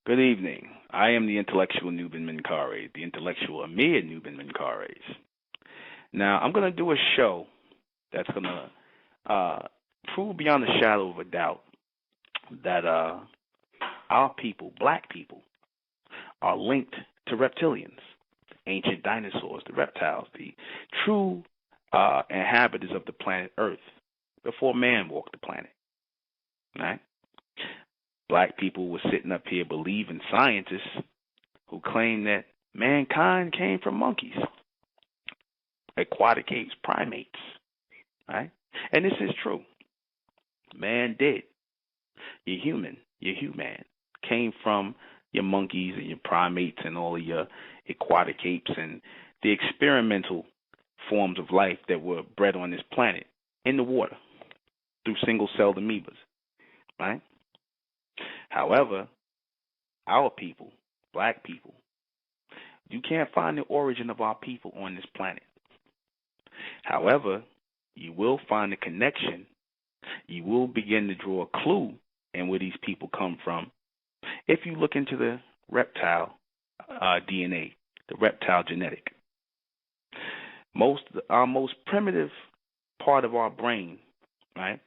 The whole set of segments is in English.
Good evening. I am the intellectual ᴘᴇᴏ, the intellectual Amir ᴘᴇᴏ. Now, I'm going to do a show that's going to prove beyond a shadow of a doubt that our people, black people, are linked to reptilians, ancient dinosaurs, the reptiles, the true inhabitants of the planet Earth before man walked the planet. Right? Black people were sitting up here believing scientists who claim that mankind came from monkeys, aquatic apes, primates, right? And this is true. Man did. You're human, came from your monkeys and your primates and all of your aquatic apes and the experimental forms of life that were bred on this planet in the water through single-celled amoebas, right? However, our people, black people, you can't find the origin of our people on this planet. However, you will find a connection. You will begin to draw a clue in where these people come from if you look into the reptile DNA, the reptile genetic. Our most primitive part of our brain, right?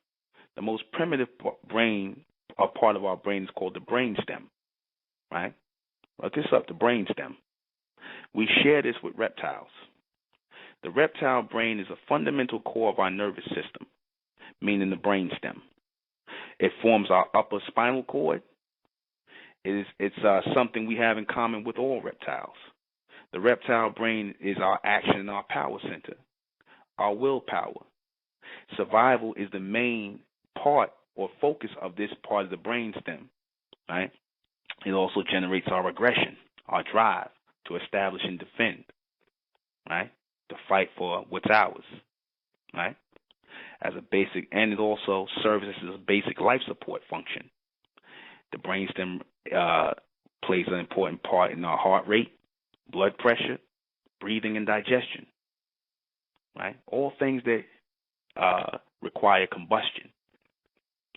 The most primitive part of our brain is called the brainstem, right? Look this up, the brainstem. We share this with reptiles. The reptile brain is a fundamental core of our nervous system, meaning the brainstem. It forms our upper spinal cord. It's something we have in common with all reptiles. The reptile brain is our action and our power center, our willpower. Survival is the main part or focus of this part of the brainstem, right? It also generates our aggression, our drive to establish and defend, right? To fight for what's ours, right? As a basic, and it also serves as a basic life support function. The brainstem plays an important part in our heart rate, blood pressure, breathing, and digestion, right? All things that require combustion.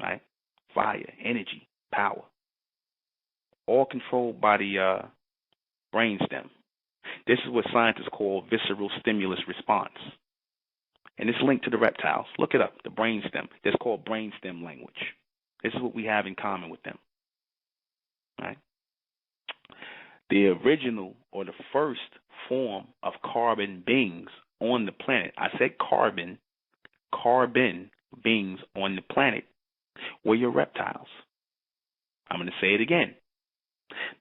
Right? Fire, energy, power, all controlled by the brainstem. This is what scientists call visceral stimulus response. And it's linked to the reptiles. Look it up, the brainstem. That's called brainstem language. This is what we have in common with them. Right? The original or the first form of carbon beings on the planet, I said carbon beings on the planet, were your reptiles. I'm going to say it again.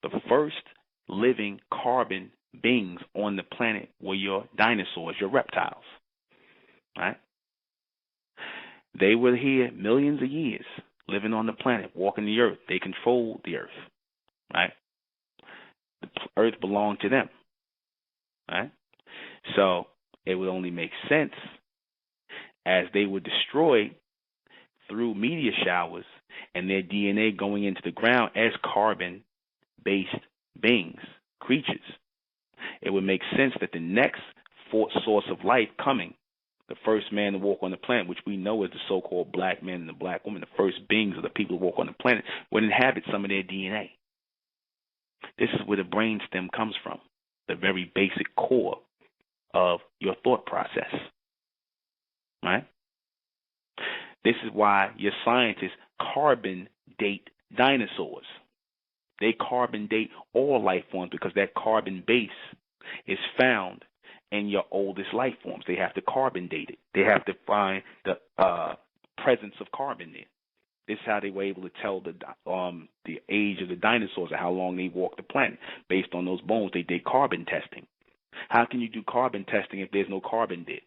The first living carbon beings on the planet were your dinosaurs, your reptiles. Right? They were here millions of years, living on the planet, walking the earth. They controlled the earth. Right? The earth belonged to them. Right? So it would only make sense as they were destroyed through meteor showers and their DNA going into the ground as carbon-based beings, creatures. It would make sense that the next source of life coming, the first man to walk on the planet, which we know as the so-called black man and the black woman, the first beings of the people who walk on the planet, would inhabit some of their DNA. This is where the brainstem comes from, the very basic core of your thought process. Right? This is why your scientists carbon date dinosaurs. They carbon date all life forms because that carbon base is found in your oldest life forms. They have to carbon date it. They have to find the presence of carbon there. This is how they were able to tell the age of the dinosaurs and how long they walked the planet. Based on those bones, they did carbon testing. How can you do carbon testing if there's no carbon there?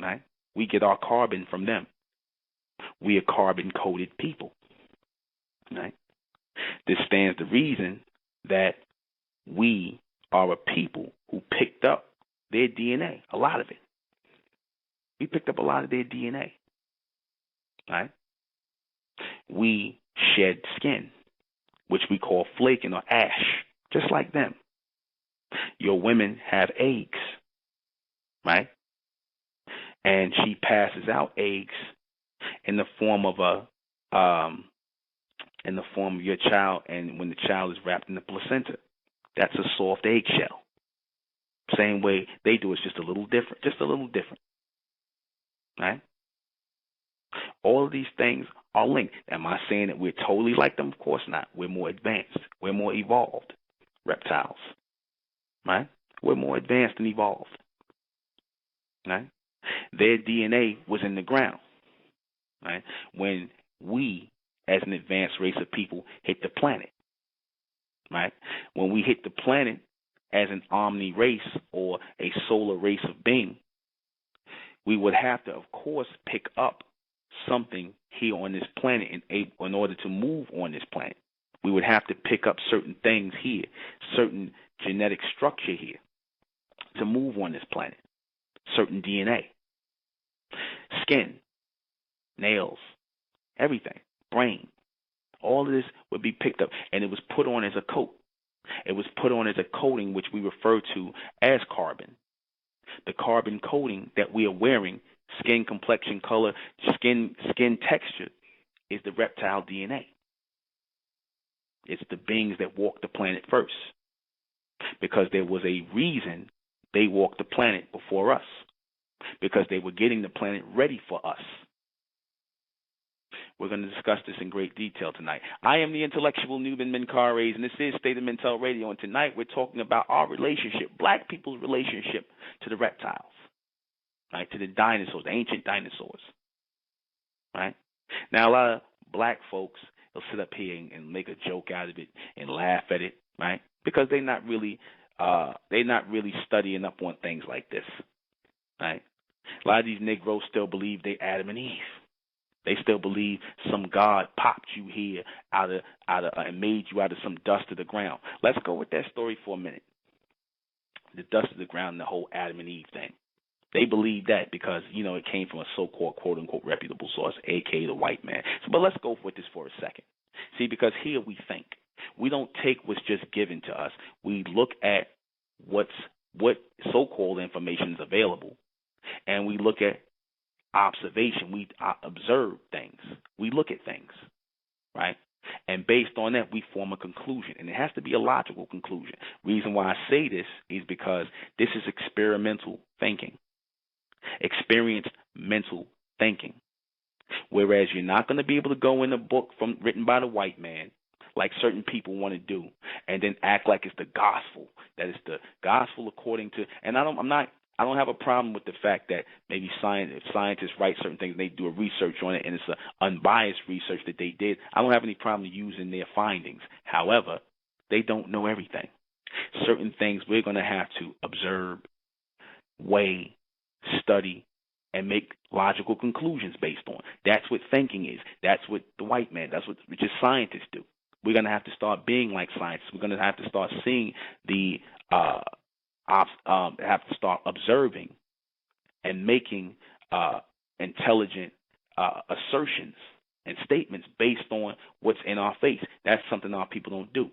Right? We get our carbon from them. We are carbon-coded people. Right? This stands to reason that we are a people who picked up their DNA, a lot of it. We picked up a lot of their DNA. Right? We shed skin, which we call flaking or ash, just like them. Your women have eggs, right? And she passes out eggs in the form of your child, and when the child is wrapped in the placenta, that's a soft eggshell. Same way they do, it's just a little different, right? All of these things are linked. Am I saying that we're totally like them? Of course not. We're more advanced. We're more evolved reptiles, right? We're more advanced and evolved, right? Their DNA was in the ground, right? When we, as an advanced race of people, hit the planet, right? When we hit the planet as an omni race or a solar race of being, we would have to, of course, pick up something here on this planet in order to move on this planet. We would have to pick up certain things here, certain genetic structure here to move on this planet, certain DNA, skin, nails, everything, brain. All of this would be picked up, and it was put on as a coat. It was put on as a coating, which we refer to as carbon. The carbon coating that we are wearing, skin complexion, color, skin texture, is the reptile DNA. It's the beings that walked the planet first, because there was a reason they walked the planet before us, because they were getting the planet ready for us. We're going to discuss this in great detail tonight. I am the intellectual Nuben Menkarayzz, and this is State of Mental Radio. And tonight we're talking about our relationship, black people's relationship to the reptiles, right? To the dinosaurs, the ancient dinosaurs, right? Now, a lot of black folks will sit up here and make a joke out of it and laugh at it, right? Because they're not really studying up on things like this, right? A lot of these Negroes still believe they Adam and Eve. They still believe some God popped you here out of and made you out of some dust of the ground. Let's go with that story for a minute. The dust of the ground and the whole Adam and Eve thing. They believe that because, it came from a so-called quote-unquote reputable source, a.k.a. the white man. But let's go with this for a second. See, because here we think. We don't take what's just given to us. We look at what so-called information is available, and we look at observation. We observe things. We look at things, right? And based on that, we form a conclusion, and it has to be a logical conclusion. Reason why I say this is because this is experimental thinking, experienced mental thinking, whereas you're not going to be able to go in a book written by the white man, like certain people want to do, and then act like it's the gospel, that it's the gospel according to, and I don't have a problem with the fact that maybe scientists write certain things and they do a research on it, and it's an unbiased research that they did. I don't have any problem using their findings. However, they don't know everything. Certain things we're going to have to observe, weigh, study, and make logical conclusions based on. That's what thinking is. That's what the white man, that's what just scientists do. We're going to have to start being like scientists. We're going to have to start seeing have to start observing and making intelligent assertions and statements based on what's in our face. That's something our people don't do.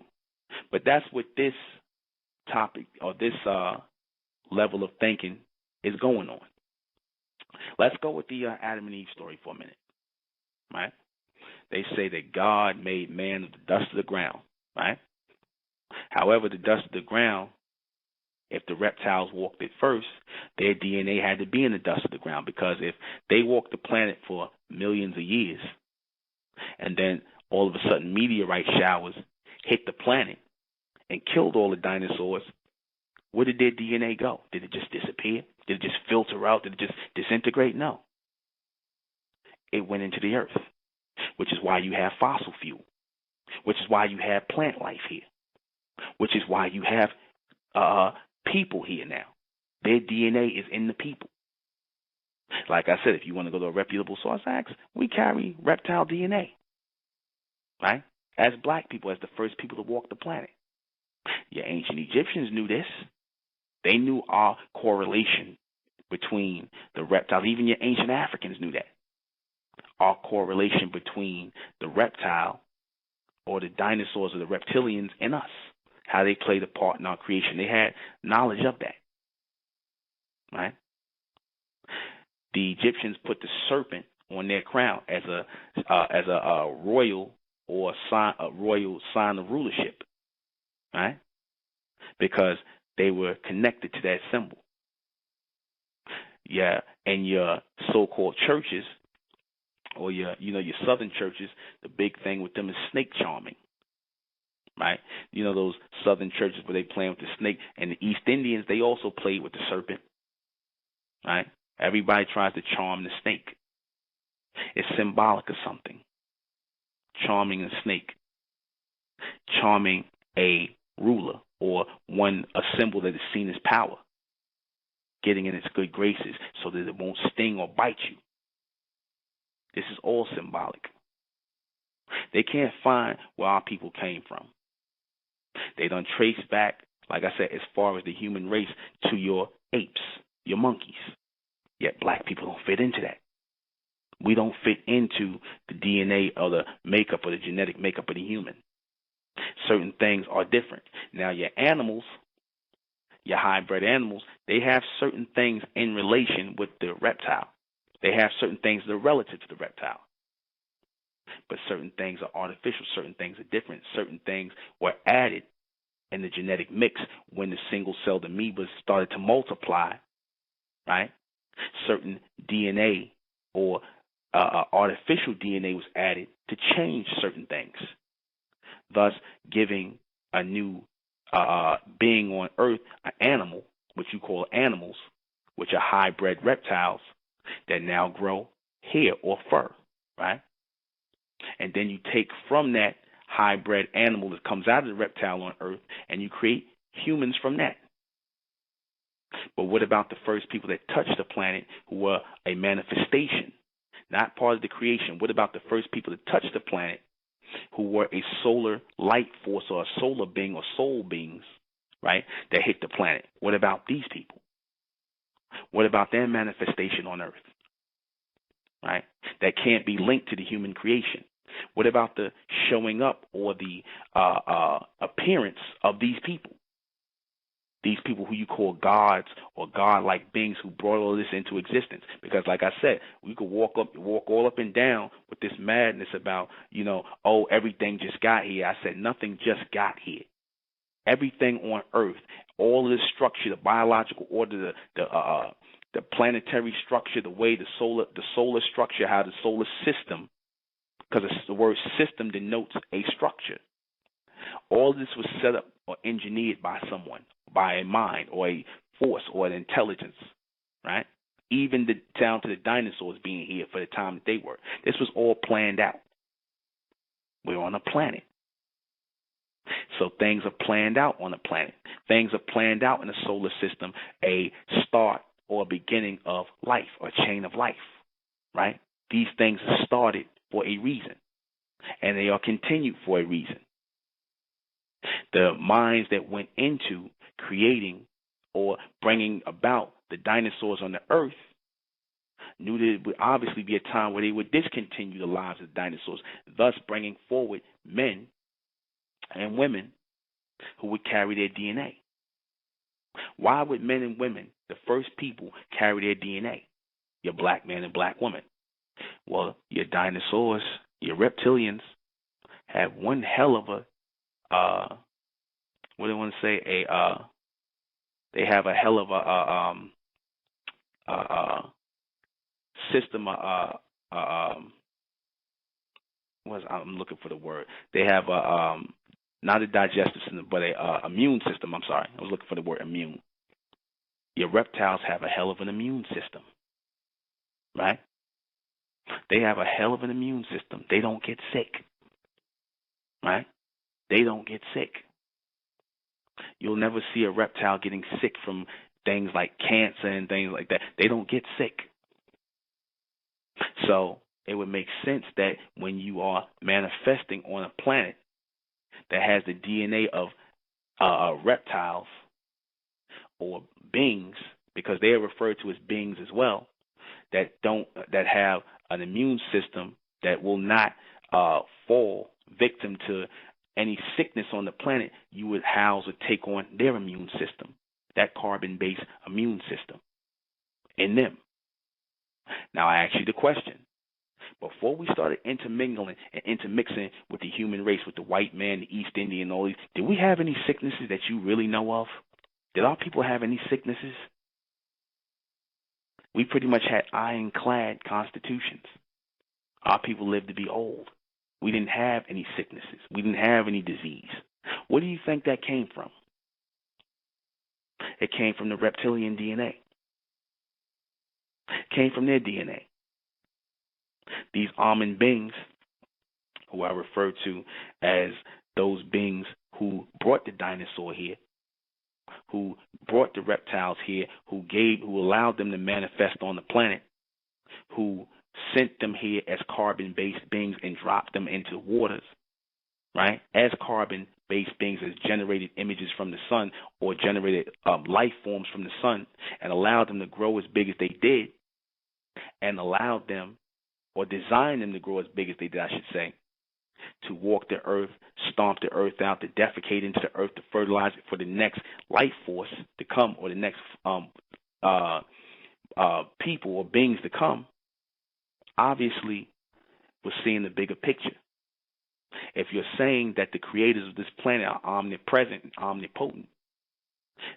But that's what this topic or this level of thinking is going on. Let's go with the Adam and Eve story for a minute, right? They say that God made man of the dust of the ground, right? However, the dust of the ground, if the reptiles walked it first, their DNA had to be in the dust of the ground, because if they walked the planet for millions of years and then all of a sudden meteorite showers hit the planet and killed all the dinosaurs, where did their DNA go? Did it just disappear? Did it just filter out? Did it just disintegrate? No. It went into the earth, which is why you have fossil fuel, which is why you have plant life here, which is why you have people here now. Their DNA is in the people. Like I said, if you want to go to a reputable source, we carry reptile DNA, right? As black people, as the first people to walk the planet. Your ancient Egyptians knew this. They knew our correlation between the reptiles. Even your ancient Africans knew that. Our correlation between the reptile or the dinosaurs or the reptilians and us. how they played a part in our creation. They had knowledge of that, right? The Egyptians put the serpent on their crown as a royal or a royal sign of rulership, right? Because they were connected to that symbol. Yeah, and your so-called churches, or your southern churches, the big thing with them is snake charming, right? You know, those southern churches where they play with the snake, and the East Indians, they also played with the serpent, right? Everybody tries to charm the snake. It's symbolic of something. Charming a snake, charming a ruler, or a symbol that is seen as power, getting in its good graces so that it won't sting or bite you. This is all symbolic. They can't find where our people came from. They done trace back, like I said, as far as the human race to your apes, your monkeys. Yet black people don't fit into that. We don't fit into the DNA or the makeup or the genetic makeup of the human. Certain things are different. Now, your animals, your hybrid animals, they have certain things in relation with the reptile. They have certain things that are relative to the reptile. But certain things are artificial. Certain things are different. Certain things were added in the genetic mix when the single-celled amoebas started to multiply, right? Certain DNA or artificial DNA was added to change certain things, thus giving a new being on Earth, an animal, which you call animals, which are hybrid reptiles that now grow hair or fur, right? And then you take from that hybrid animal that comes out of the reptile on Earth and you create humans from that. But what about the first people that touched the planet who were a manifestation, not part of the creation? What about the first people that touched the planet who were a solar light force or a solar being or soul beings, right, that hit the planet? What about these people? What about their manifestation on Earth, right, that can't be linked to the human creation? What about the showing up or the appearance of these people? These people who you call gods or God-like beings who brought all this into existence. Because like I said, we could walk all up and down with this madness about, everything just got here. I said nothing just got here. Everything on Earth, all of this structure, the biological order, the planetary structure, the way the solar structure, how the solar system, because the word system denotes a structure. All this was set up or engineered by someone, by a mind or a force or an intelligence, right? Even down to the dinosaurs being here for the time that they were. This was all planned out. We're on a planet. So things are planned out on a planet. Things are planned out in the solar system, a start or a beginning of life or chain of life, right? These things are started for a reason, and they are continued for a reason. The minds that went into creating or bringing about the dinosaurs on the earth knew that it would obviously be a time where they would discontinue the lives of the dinosaurs, thus bringing forward men and women who would carry their DNA. Why would men and women, the first people, carry their DNA? Your black man and black woman. Well, your dinosaurs, your reptilians, have one hell of a what do I want to say? They have a hell of a system. I'm looking for the word. They have not a digestive system, but a immune system. I'm sorry, I was looking for the word immune. Your reptiles have a hell of an immune system, right? They have a hell of an immune system. They don't get sick, right? They don't get sick. You'll never see a reptile getting sick from things like cancer and things like that. They don't get sick. So it would make sense that when you are manifesting on a planet that has the DNA of reptiles or beings, because they are referred to as beings as well, that have an immune system that will not fall victim to any sickness on the planet, you would house or take on their immune system, that carbon-based immune system in them. Now, I ask you the question. Before we started intermingling and intermixing with the human race, with the white man, the East Indian, all these, did we have any sicknesses that you really know of? Did our people have any sicknesses? We pretty much had ironclad constitutions. Our people lived to be old. We didn't have any sicknesses. We didn't have any disease. Where do you think that came from? It came from the reptilian DNA. It came from their DNA. These almond beings, who I refer to as those beings who brought the dinosaur here, who brought the reptiles here, who allowed them to manifest on the planet, who sent them here as carbon-based beings and dropped them into waters, right? As carbon-based beings, as generated images from the sun or generated life forms from the sun, and allowed them to grow as big as they did, and allowed them, or designed them to grow as big as they did, I should say, to walk the earth, stomp the earth out, to defecate into the earth, to fertilize it for the next life force to come, or the next people or beings to come. Obviously, we're seeing the bigger picture. If you're saying that the creators of this planet are omnipresent and omnipotent,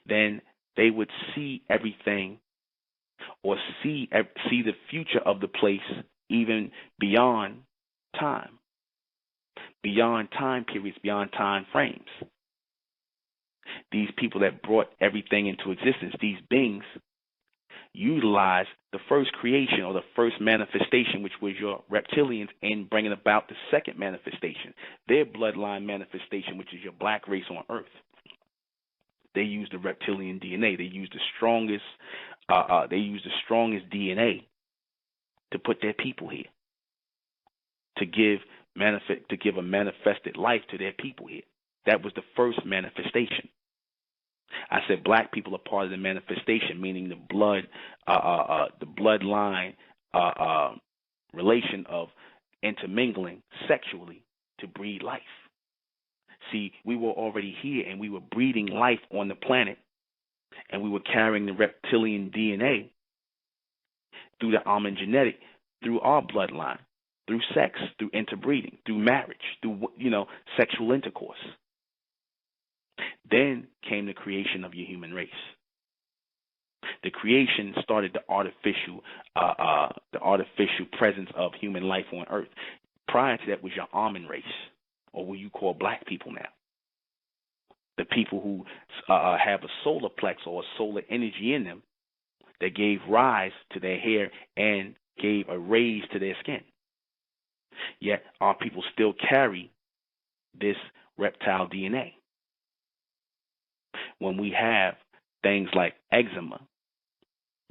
then they would see everything, or see the future of the place even beyond time periods, beyond time frames. These people that brought everything into existence, these beings, utilize the first creation or the first manifestation, which was your reptilians, in bringing about the second manifestation, their bloodline manifestation, which is your black race on Earth. They used the reptilian DNA. They used the strongest. DNA to put their people here, to give a manifested life to their people here. That was the first manifestation. I said black people are part of the manifestation, meaning the bloodline relation of intermingling sexually to breed life. See, we were already here, and we were breeding life on the planet, and we were carrying the reptilian DNA through the almond genetic, through our bloodline, through sex, through interbreeding, through marriage, through sexual intercourse. Then came the creation of your human race. The creation started the artificial presence of human life on Earth. Prior to that was your almond race, or what you call black people now. The people who have a solar plex or a solar energy in them that gave rise to their hair and gave a raise to their skin. Yet our people still carry this reptile DNA. When we have things like eczema,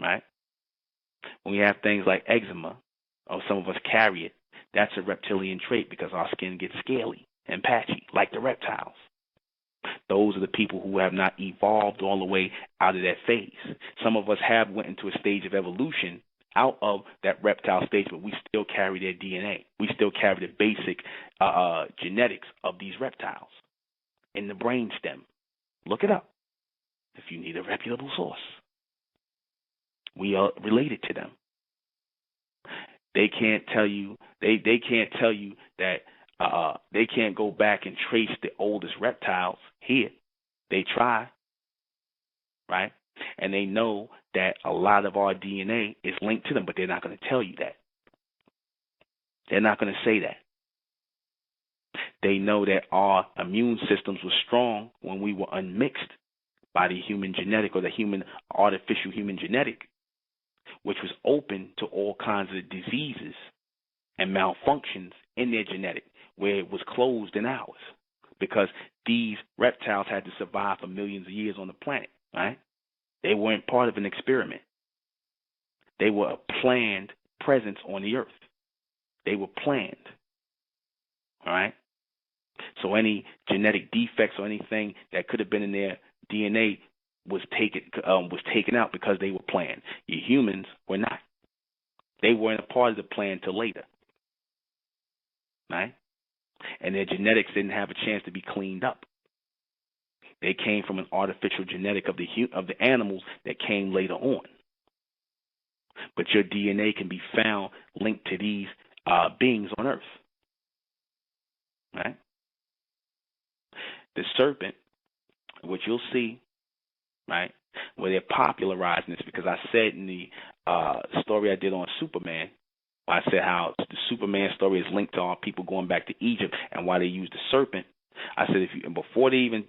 right? When we have things like eczema, or some of us carry it, that's a reptilian trait, because our skin gets scaly and patchy like the reptiles. Those are the people who have not evolved all the way out of that phase. Some of us have went into a stage of evolution out of that reptile stage, but we still carry their DNA. We still carry the basic genetics of these reptiles in the brainstem. Look it up if you need a reputable source. We are related to them. They can't tell you. They can't tell you that. They can't go back and trace the oldest reptiles here. They try, right? And they know that a lot of our DNA is linked to them, but they're not going to tell you that. They're not going to say that. They know that our immune systems were strong when we were unmixed by the human genetic, or the artificial human genetic, which was open to all kinds of diseases and malfunctions in their genetic, where it was closed in ours, because these reptiles had to survive for millions of years on the planet, right? They weren't part of an experiment. They were a planned presence on the earth. They were planned, all right? So any genetic defects or anything that could have been in their DNA was taken out because they were planned. You humans were not. They weren't a part of the plan till later, right? and their genetics didn't have a chance to be cleaned up. They came from an artificial genetic of the animals that came later on. But your DNA can be found linked to these beings on Earth. Right? The serpent, what you'll see, right, where they're popularizing this, because I said in the story I did on Superman, I said how the Superman story is linked to all people going back to Egypt and why they used the serpent. I said before they even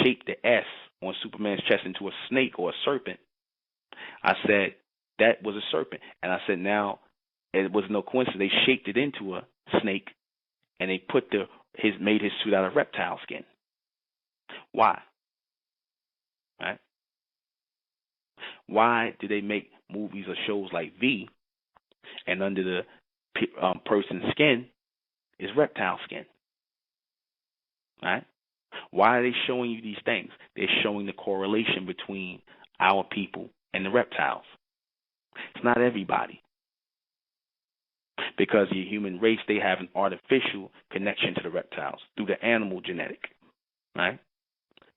shaped the S on Superman's chest into a snake or a serpent, I said that was a serpent. And I said now it was no coincidence. They shaped it into a snake and they made his suit out of reptile skin. Why? Right? Why do they make movies or shows like V and under the person's skin is reptile skin? Right? Why are they showing you these things? They're showing the correlation between our people and the reptiles. It's not everybody. Because the human race, they have an artificial connection to the reptiles through the animal genetic. Right?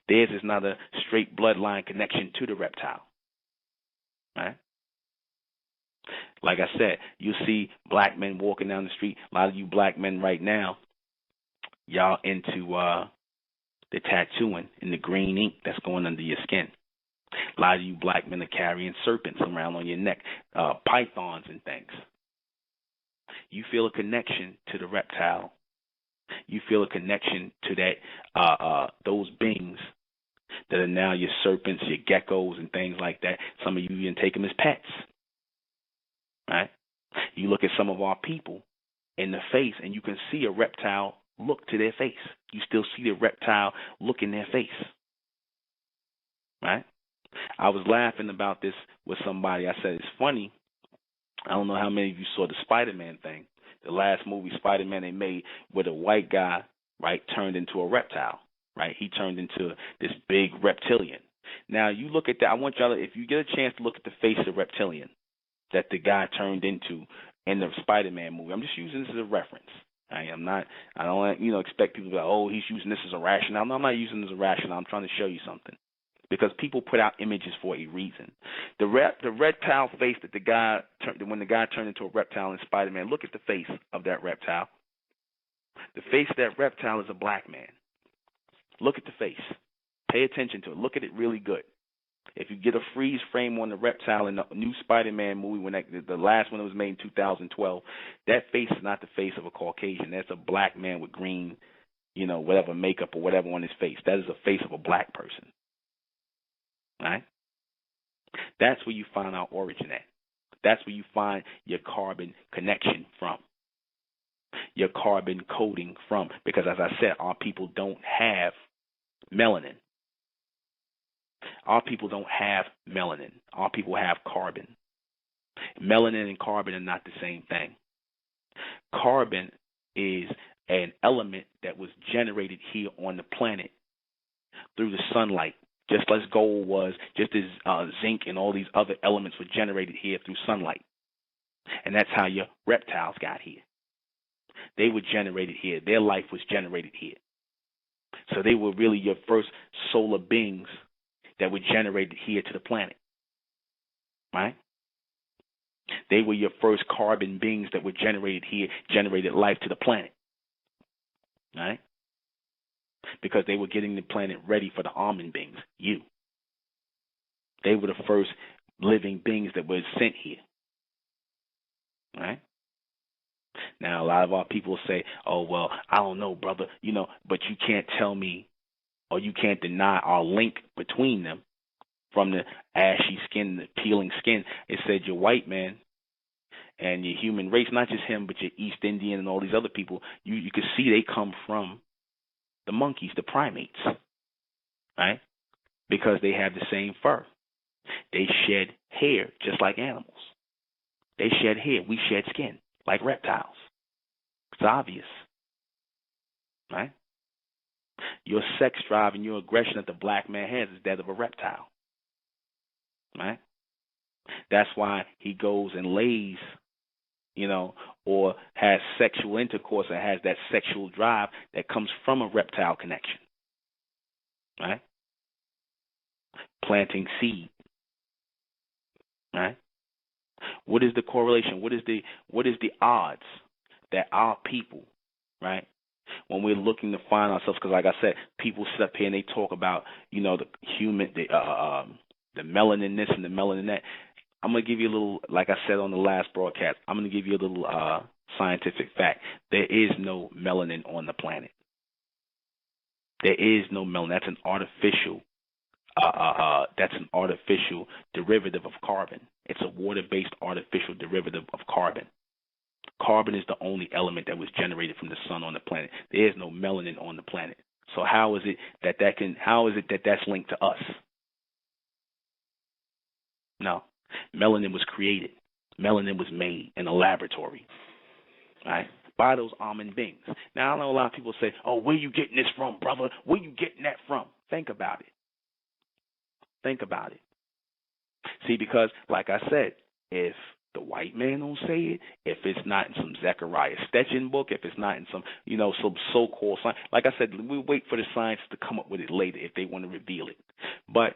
Theirs is not a straight bloodline connection to the reptile. Right? Like I said, you see black men walking down the street. A lot of you black men right now, y'all into the tattooing and the green ink that's going under your skin. A lot of you black men are carrying serpents around on your neck, pythons and things. You feel a connection to the reptile. You feel a connection to that those beings that are now your serpents, your geckos, and things like that. Some of you even take them as pets. Right? You look at some of our people in the face, and you can see a reptile look to their face. You still see the reptile look in their face. Right? I was laughing about this with somebody. I said, it's funny. I don't know how many of you saw the Spider-Man thing. The last movie, Spider-Man, they made where the white guy, right, turned into a reptile. Right? He turned into this big reptilian. Now, you look at that. I want y'all to, if you get a chance to look at the face of the reptilian that the guy turned into in the Spider-Man movie. I'm just using this as a reference. I don't expect people to be like, oh, he's using this as a rationale. No, I'm not using this as a rationale. I'm trying to show you something. Because people put out images for a reason. The reptile face that the guy when the guy turned into a reptile in Spider-Man, look at the face of that reptile. The face of that reptile is a black man. Look at the face. Pay attention to it. Look at it really good. If you get a freeze frame on the reptile in the new Spider-Man movie, when the last one that was made in 2012, that face is not the face of a Caucasian. That's a black man with green, whatever makeup or whatever on his face. That is the face of a black person. Right? That's where you find our origin at. That's where you find your carbon connection from. Your carbon coding from. Because as I said, our people don't have melanin. Our people don't have melanin. Our people have carbon. Melanin and carbon are not the same thing. Carbon is an element that was generated here on the planet through the sunlight, just as gold was, just as zinc and all these other elements were generated here through sunlight. And that's how your reptiles got here. They were generated here. Their life was generated here. So they were really your first solar beings that were generated here to the planet. Right? They were your first carbon beings that were generated here, generated life to the planet. Right? Because they were getting the planet ready for the almond beings, you. They were the first living beings that were sent here. Right? Now, a lot of our people say, oh, well, I don't know, brother, but you can't tell me or you can't deny our link between them from the ashy skin, the peeling skin. It said your white man and your human race, not just him, but your East Indian and all these other people, you can see they come from the monkeys, the primates, right? Because they have the same fur. They shed hair just like animals. They shed hair. We shed skin like reptiles. It's obvious, right? Your sex drive and your aggression that the black man has is that of a reptile, right? That's why he goes and lays or has sexual intercourse and has that sexual drive that comes from a reptile connection, right? Planting seed, right? What is the correlation? What is the odds that our people, right, when we're looking to find ourselves, because like I said, people sit up here and they talk about, the human, the melanin this and the melanin that. I'm going to give you a little, like I said on the last broadcast, I'm going to give you a little scientific fact. There is no melanin on the planet. There is no melanin. That's an artificial derivative of carbon. It's a water-based artificial derivative of carbon. Carbon is the only element that was generated from the sun on the planet. There is no melanin on the planet. So how is it that's linked to us? No. Melanin was created. Melanin was made in a laboratory, right, by those almond beings. Now, I know a lot of people say, oh, where you getting this from, brother? Where you getting that from? Think about it. Think about it. See, because, like I said, if the white man don't say it, if it's not in some Zechariah Stetson book, if it's not in some, some so-called science, like I said, we wait for the science to come up with it later if they want to reveal it. But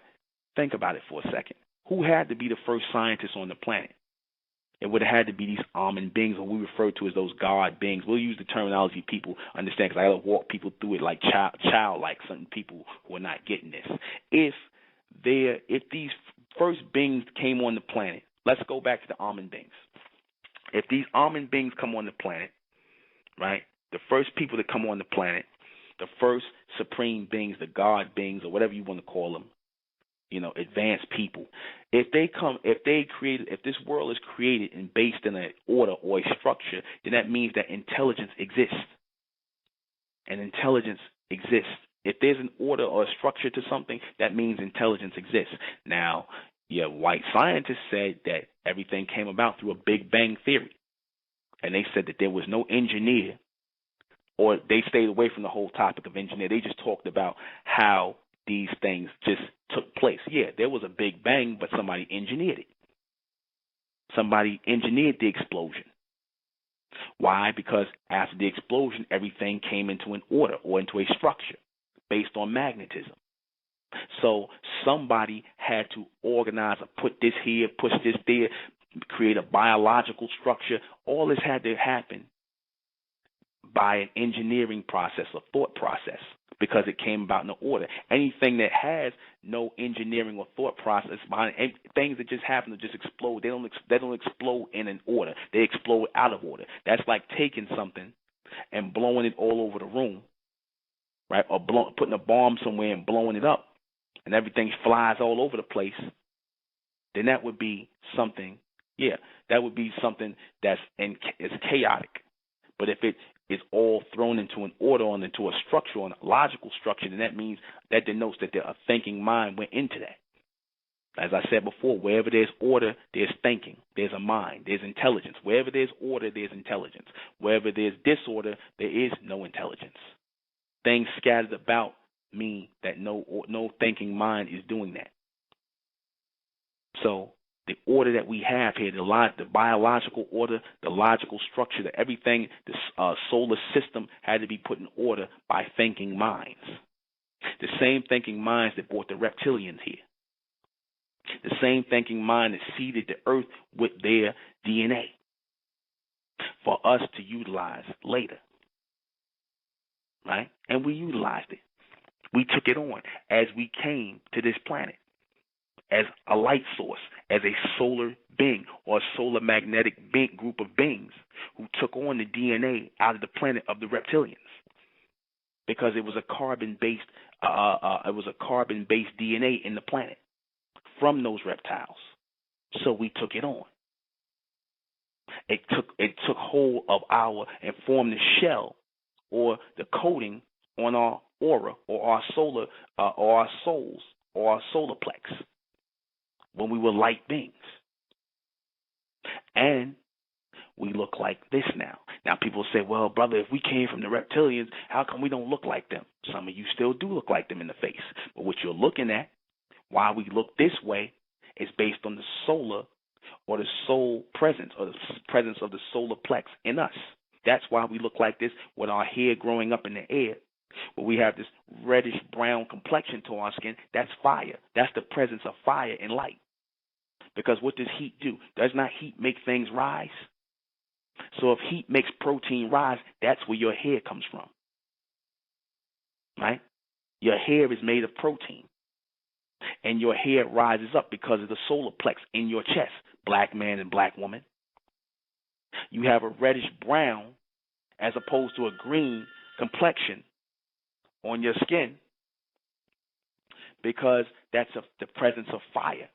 think about it for a second. Who had to be the first scientists on the planet? It would have had to be these almond beings, or we refer to as those God beings. We'll use the terminology people understand, because I got to walk people through it like childlike, certain people who are not getting this. If these first beings came on the planet, let's go back to the almond beings. If these almond beings come on the planet, right, the first people to come on the planet, the first supreme beings, the God beings, or whatever you want to call them, advanced people. If this world is created and based in an order or a structure, then that means that intelligence exists. And intelligence exists. If there's an order or a structure to something, that means intelligence exists. Now, white scientists said that everything came about through a Big Bang theory. And they said that there was no engineer, or they stayed away from the whole topic of engineer. They just talked about how these things just took place. Yeah, there was a Big Bang, but somebody engineered it. Somebody engineered the explosion. Why? Because after the explosion, everything came into an order or into a structure based on magnetism. So somebody had to organize or put this here, push this there, create a biological structure. All this had to happen by an engineering process, a thought process, because it came about in order. Anything that has no engineering or thought process behind it, things that just happen to just explode, they don't explode in an order. They explode out of order. That's like taking something and blowing it all over the room, right? Or putting a bomb somewhere and blowing it up, and everything flies all over the place. Then that would be something, that would be something that's chaotic. But if it is all thrown into an order and into a structure, and a logical structure, then that denotes that a thinking mind went into that. As I said before, wherever there's order, there's thinking. There's a mind. There's intelligence. Wherever there's order, there's intelligence. Wherever there's disorder, there is no intelligence. Things scattered about mean that no thinking mind is doing that. So the order that we have here, the biological order, the logical structure, that everything, the solar system had to be put in order by thinking minds. The same thinking minds that brought the reptilians here. The same thinking mind that seeded the earth with their DNA for us to utilize later. Right? And we utilized it. We took it on as we came to this planet, as a light source, as a solar being or a solar magnetic group of beings who took on the DNA out of the planet of the reptilians, because it was a carbon-based DNA in the planet from those reptiles. So we took it on. It took hold of and formed the shell or the coating on our aura or our solar or our souls or our solar plex when we were light beings. And we look like this now. Now people say, well, brother, if we came from the reptilians, how come we don't look like them? Some of you still do look like them in the face. But what you're looking at, why we look this way, is based on the solar or the soul presence, or the presence of the solar plex in us. That's why we look like this with our hair growing up in the air. Where we have this reddish brown complexion to our skin. That's fire. That's the presence of fire and light. Because what does heat do? Does not heat make things rise? So if heat makes protein rise, that's where your hair comes from. Right? Your hair is made of protein. And your hair rises up because of the solar plex in your chest, black man and black woman. You have a reddish brown as opposed to a green complexion on your skin because that's the presence of fire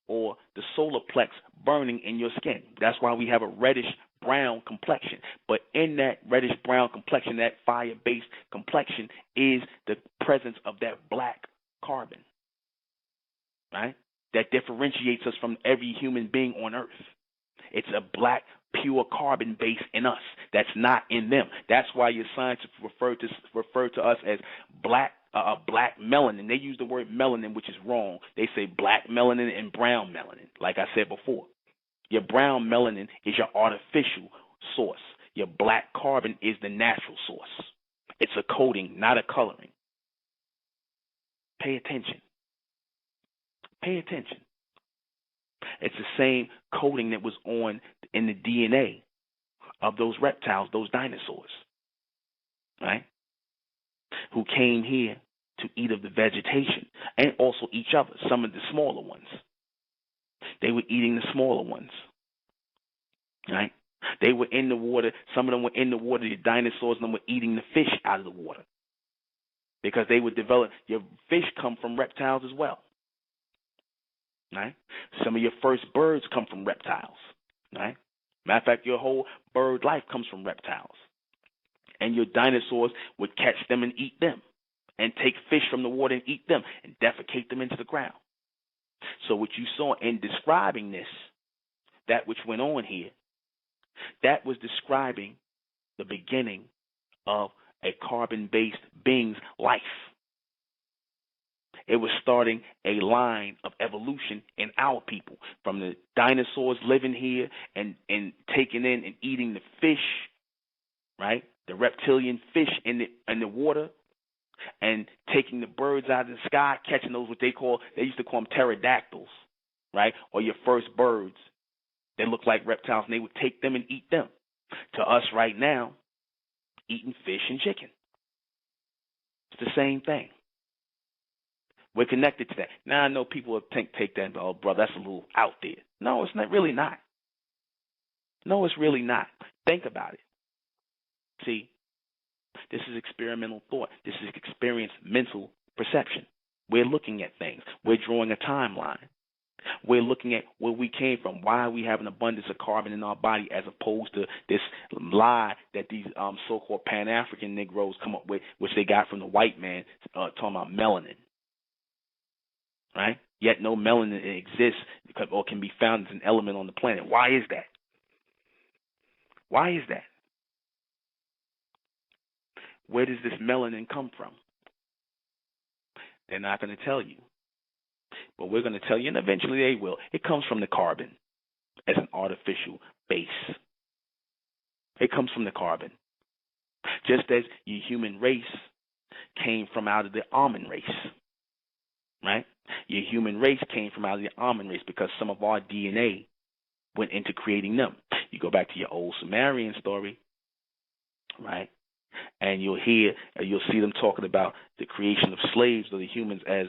or the solar plex burning in your skin. That's why we have a reddish brown complexion. But in that reddish brown complexion, that fire-based complexion is the presence of that black carbon, right? That differentiates us from every human being on earth. It's a black, pure carbon base in us that's not in them. That's why your scientists refer to us as black melanin. They use the word melanin, which is wrong. They say black melanin and brown melanin, like I said before. Your brown melanin is your artificial source. Your black carbon is the natural source. It's a coating, not a coloring. Pay attention. Pay attention. It's the same coating that was on in the DNA of those reptiles, those dinosaurs, right? Who came here to eat of the vegetation and also each other, some of the smaller ones. They were eating the smaller ones, right? They were in the water. Some of them were in the water. The dinosaurs and them were eating the fish out of the water because they would develop. Your fish come from reptiles as well. Right? Some of your first birds come from reptiles. Right? Matter of fact, your whole bird life comes from reptiles. And your dinosaurs would catch them and eat them, and take fish from the water and eat them, and defecate them into the ground. So what you saw in describing this, that which went on here, that was describing the beginning of a carbon-based being's life. It was starting a line of evolution in our people, from the dinosaurs living here and taking in and eating the fish, right? The reptilian fish in the water, and taking the birds out of the sky, catching those they used to call them pterodactyls, right? Or your first birds. They look like reptiles, and they would take them and eat them. To us right now, eating fish and chicken. It's the same thing. We're connected to that. Now I know people will take that and oh, brother, that's a little out there. No, it's not really not. No, it's really not. Think about it. See, this is experimental thought. This is experienced mental perception. We're looking at things. We're drawing a timeline. We're looking at where we came from, why we have an abundance of carbon in our body as opposed to this lie that these so-called Pan-African Negroes come up with, which they got from the white man talking about melanin. Right? Yet no melanin exists or can be found as an element on the planet. Why is that? Why is that? Where does this melanin come from? They're not going to tell you. But we're going to tell you, and eventually they will. It comes from the carbon as an artificial base. It comes from the carbon. Just as your human race came from out of the almond race. Right? Your human race came from out of the almond race because some of our DNA went into creating them. You go back to your old Sumerian story, right? And you'll see them talking about the creation of slaves or the humans as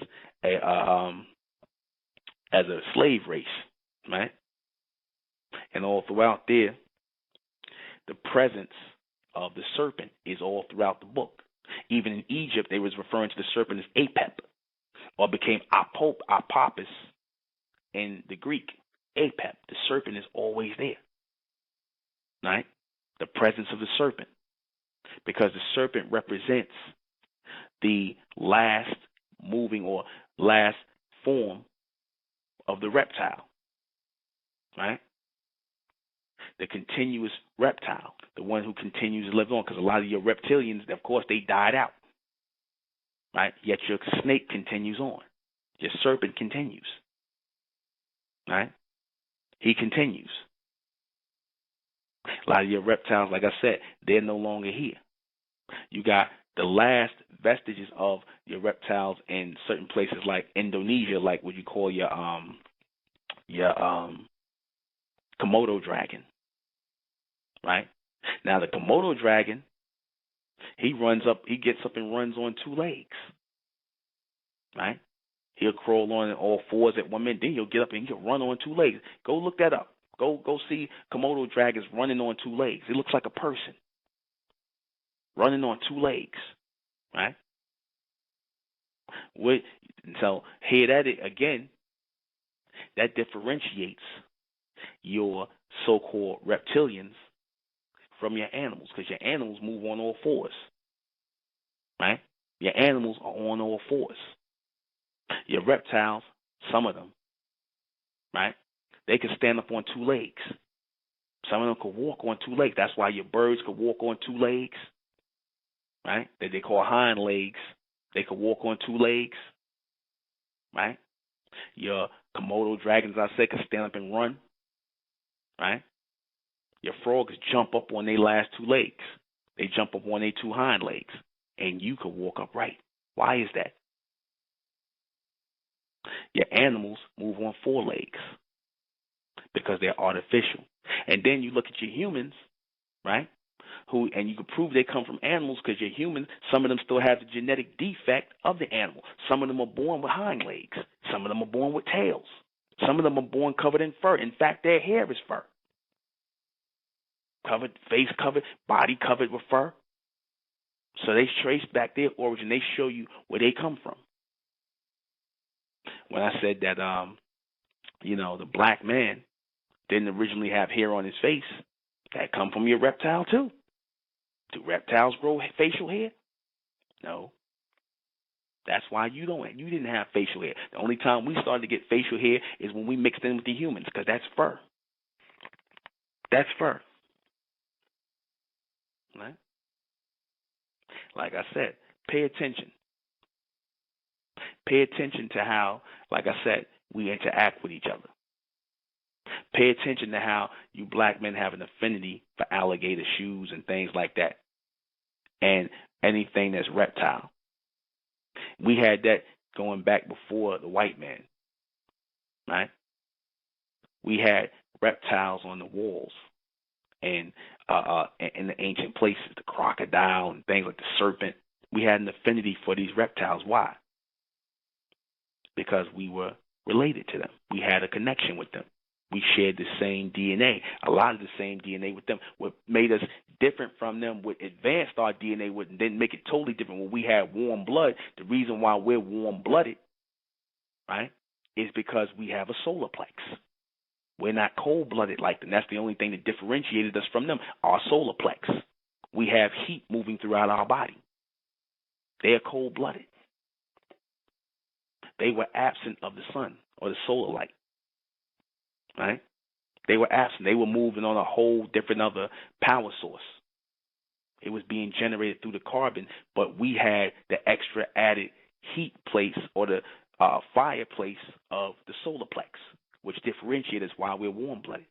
a slave race, right? And all throughout there, the presence of the serpent is all throughout the book. Even in Egypt, they was referring to the serpent as Apep, or became Apopus in the Greek. Apep, the serpent is always there, right? The presence of the serpent, because the serpent represents the last moving or last form of the reptile, right? The continuous reptile, the one who continues to live on, because a lot of your reptilians, of course, they died out, right? Yet your snake continues on. Your serpent continues, right? He continues. A lot of your reptiles, like I said, they're no longer here. You got the last vestiges of your reptiles in certain places like Indonesia, like what you call your Komodo dragon, right? Now the Komodo dragon, he gets up and runs on two legs, right? He'll crawl on all fours at one minute, then he'll get up and he'll run on two legs. Go look that up. Go see Komodo dragons running on two legs. It looks like a person running on two legs, right? So here that again, that differentiates your so-called reptilians from your animals, because your animals move on all fours, right? Your animals are on all fours. Your reptiles, some of them, right? They can stand up on two legs. Some of them can walk on two legs. That's why your birds can walk on two legs, right? That they call hind legs. They can walk on two legs, right? Your Komodo dragons, I said, can stand up and run, right? Your frogs jump up on their last two legs. They jump up on their two hind legs, and you can walk upright. Why is that? Your animals move on four legs because they're artificial. And then you look at your humans, right? And you can prove they come from animals because your humans, some of them still have the genetic defect of the animal. Some of them are born with hind legs. Some of them are born with tails. Some of them are born covered in fur. In fact, their hair is fur. Covered, face covered, body covered with fur. So they trace back their origin. They show you where they come from. When I said that, the black man didn't originally have hair on his face, that come from your reptile too. Do reptiles grow facial hair? No. That's why you didn't have facial hair. The only time we started to get facial hair is when we mixed in with the humans, because that's fur. That's fur. Right? Like I said, pay attention. Pay attention to how, like I said, we interact with each other. Pay attention to how you black men have an affinity for alligator shoes and things like that, and anything that's reptile. We had that going back before the white man, right? We had reptiles on the walls and in the ancient places, the crocodile and things like the serpent. We had an affinity for these reptiles. Why? Because we were related to them. We had a connection with them. We shared the same DNA, a lot of the same DNA with them. What made us different from them, what advanced our DNA with, and didn't make it totally different. When we had warm blood, the reason why we're warm-blooded, right, is because we have a solar plex. We're not cold-blooded like them. That's the only thing that differentiated us from them, our solar plex. We have heat moving throughout our body. They're cold-blooded. They were absent of the sun or the solar light. Right? They were absent. They were moving on a whole different other power source. It was being generated through the carbon, but we had the extra added heat place or the fireplace of the solar plex, which differentiates us why we're warm-blooded,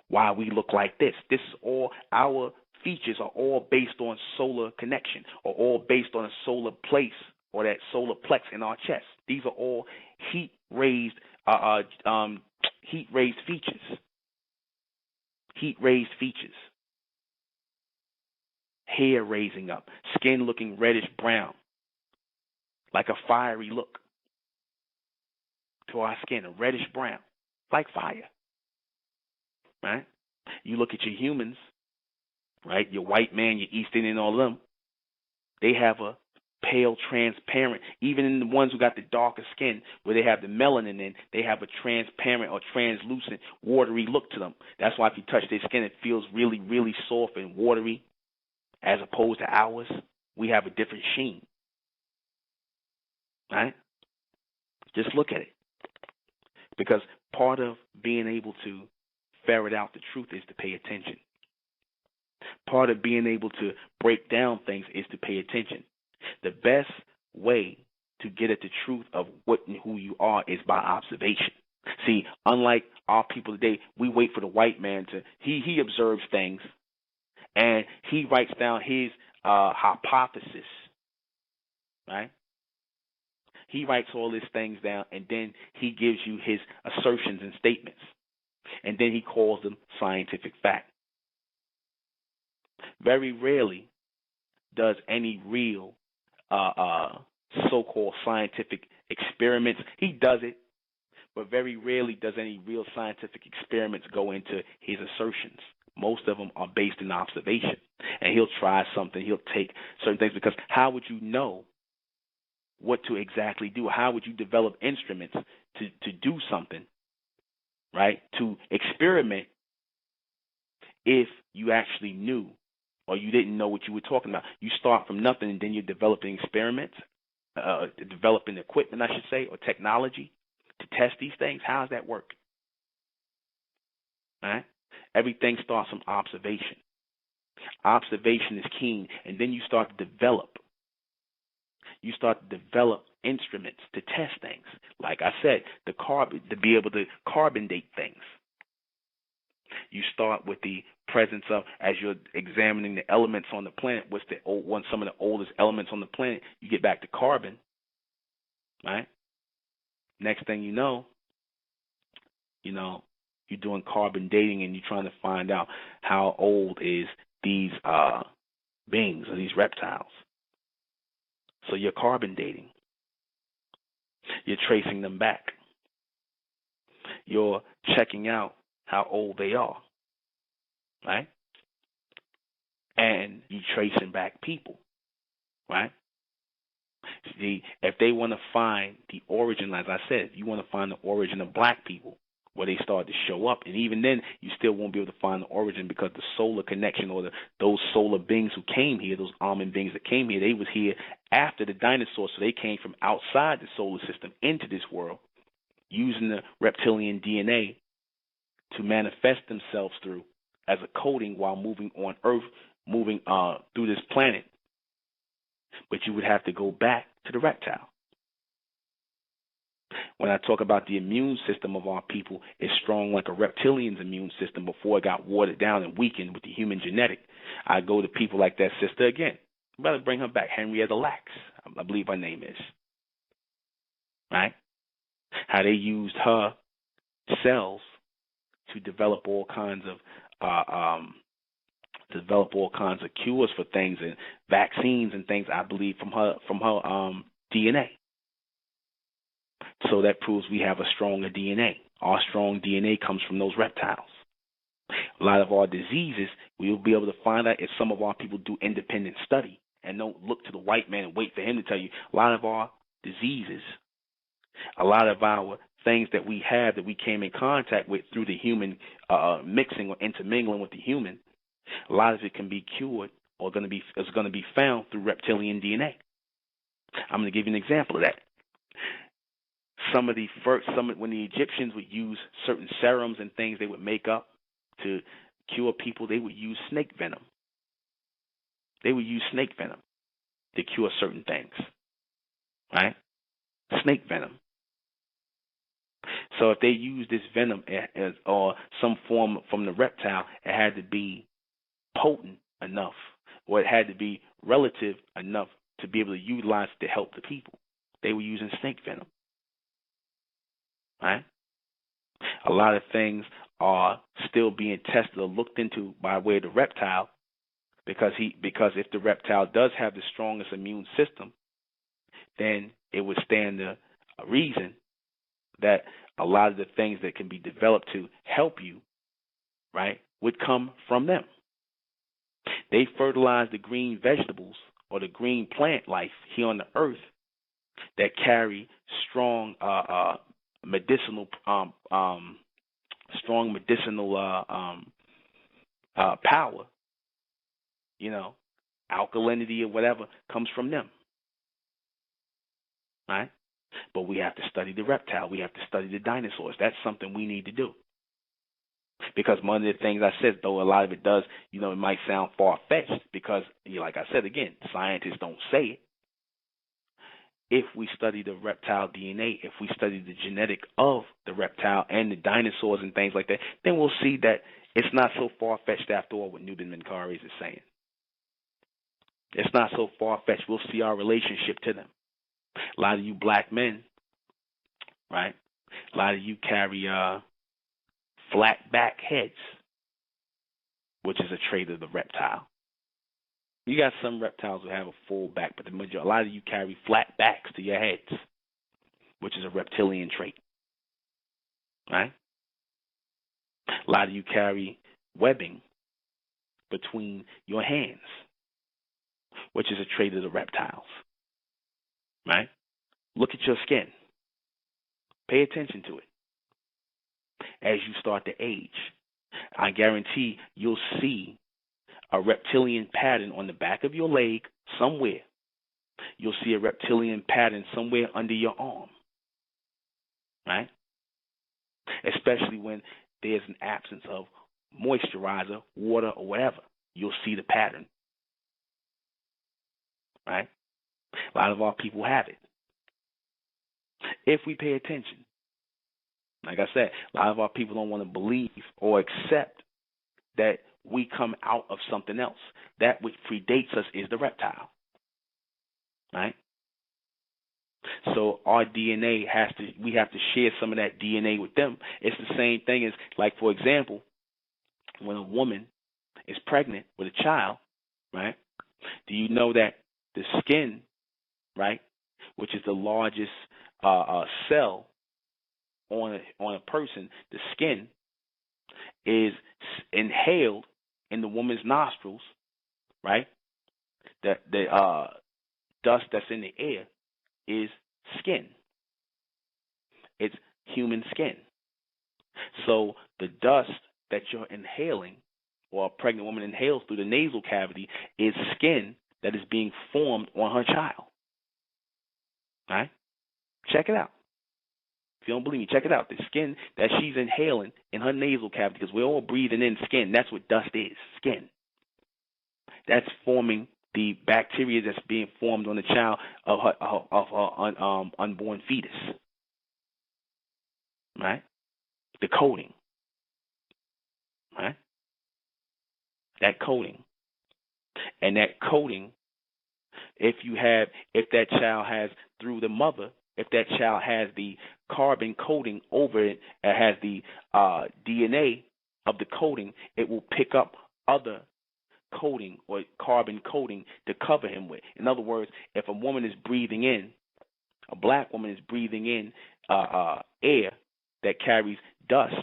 why we look like this. This is all, our features are all based on solar connection, or all based on a solar place or that solar plex in our chest. These are all heat-raised features. Heat-raised features. Hair raising up. Skin looking reddish-brown. Like a fiery look to our skin. A reddish-brown. Like fire. Right? You look at your humans, right? Your white man, your East Indian, all of them. They have a pale, transparent, even in the ones who got the darker skin, where they have the melanin in, they have a transparent or translucent, watery look to them. That's why if you touch their skin, it feels really, really soft and watery, as opposed to ours. We have a different sheen. Right? Just look at it. Because part of being able to ferret out the truth is to pay attention. Part of being able to break down things is to pay attention. The best way to get at the truth of what and who you are is by observation. See, unlike our people today, we wait for the white man to, he observes things, and he writes down his hypothesis, right? He writes all these things down, and then he gives you his assertions and statements, and then he calls them scientific fact. Very rarely does any real so-called scientific experiments, he does it, but very rarely does any real scientific experiments go into his assertions. Most of them are based in observation, and he'll try something, he'll take certain things, because how would you know what to exactly do? How would you develop instruments to do something, right? To experiment if you actually knew or you didn't know what you were talking about. You start from nothing, and then you're developing experiments, developing equipment, I should say, or technology to test these things. How does that work? All right? Everything starts from observation. Observation is keen, and then you start to develop. You start to develop instruments to test things. Like I said, the carbon, to be able to carbon date things. You start with the presence of, as you're examining the elements on the planet, what's the some of the oldest elements on the planet, you get back to carbon, right? Next thing you know, you're doing carbon dating, and you're trying to find out how old is these beings or these reptiles. So you're carbon dating. You're tracing them back. You're checking out how old they are, right? And you're tracing back people, right? See, if they want to find the origin, as I said, if you want to find the origin of black people, where they start to show up, and even then, you still won't be able to find the origin, because the solar connection, or those solar beings who came here, those almond beings that came here, they was here after the dinosaurs, so they came from outside the solar system into this world, using the reptilian DNA to manifest themselves through as a coating while moving on Earth, moving through this planet. But you would have to go back to the reptile. When I talk about the immune system of our people, it's strong like a reptilian's immune system before it got watered down and weakened with the human genetic. I go to people like that sister again. You better bring her back, Henrietta Lacks, I believe her name is. Right? How they used her cells to develop all kinds of cures for things and vaccines and things, I believe, from her DNA. So that proves we have a stronger DNA. Our strong DNA comes from those reptiles. A lot of our diseases, we will be able to find out if some of our people do independent study and don't look to the white man and wait for him to tell you. A lot of our diseases, a lot of our things that we have that we came in contact with through the human mixing or intermingling with the human, a lot of it can be cured or is going to be found through reptilian DNA. I'm going to give you an example of that. When the Egyptians would use certain serums and things they would make up to cure people, they would use snake venom. They would use snake venom to cure certain things, right? Snake venom. So if they use this venom or some form from the reptile, it had to be potent enough, or it had to be relative enough to be able to utilize it to help the people. They were using snake venom. Right? A lot of things are still being tested or looked into by way of the reptile, because if the reptile does have the strongest immune system, then it would stand to reason that a lot of the things that can be developed to help you, right, would come from them. They fertilize the green vegetables or the green plant life here on the earth that carry strong medicinal power, alkalinity or whatever comes from them, right? But we have to study the reptile. We have to study the dinosaurs. That's something we need to do. Because one of the things I said, though, a lot of it does, it might sound far-fetched because, like I said again, scientists don't say it. if we study the reptile DNA, if we study the genetic of the reptile and the dinosaurs and things like that, then we'll see that it's not so far-fetched after all what ģʟᴜ is saying. It's not so far-fetched. We'll see our relationship to them. A lot of you black men, right? A lot of you carry flat back heads, which is a trait of the reptile. You got some reptiles who have a full back, but a lot of you carry flat backs to your heads, which is a reptilian trait, right? A lot of you carry webbing between your hands, which is a trait of the reptiles, right? Look at your skin. Pay attention to it. As you start to age, I guarantee you'll see a reptilian pattern on the back of your leg somewhere. You'll see a reptilian pattern somewhere under your arm, right? Especially when there's an absence of moisturizer, water, or whatever. You'll see the pattern, right? A lot of our people have it. If we pay attention, like I said, a lot of our people don't want to believe or accept that we come out of something else. That which predates us is the reptile, right? So our DNA we have to share some of that DNA with them. It's the same thing as, like, for example, when a woman is pregnant with a child, right? Do you know that the skin, right, which is the largest cell on a person, the skin is inhaled in the woman's nostrils, right? The dust that's in the air is skin. It's human skin. So the dust that you're inhaling, or a pregnant woman inhales through the nasal cavity, is skin that is being formed on her child. All right? Check it out. If you don't believe me, check it out. The skin that she's inhaling in her nasal cavity, because we're all breathing in skin. That's what dust is, skin. That's forming the bacteria that's being formed on the child of her unborn fetus. Right? The coating. Right? That coating. And that coating, if that child has, through the mother, if that child has the carbon coating over it, it has the DNA of the coating, it will pick up other coating or carbon coating to cover him with. In other words, if a woman is breathing in, a black woman is breathing in air that carries dust,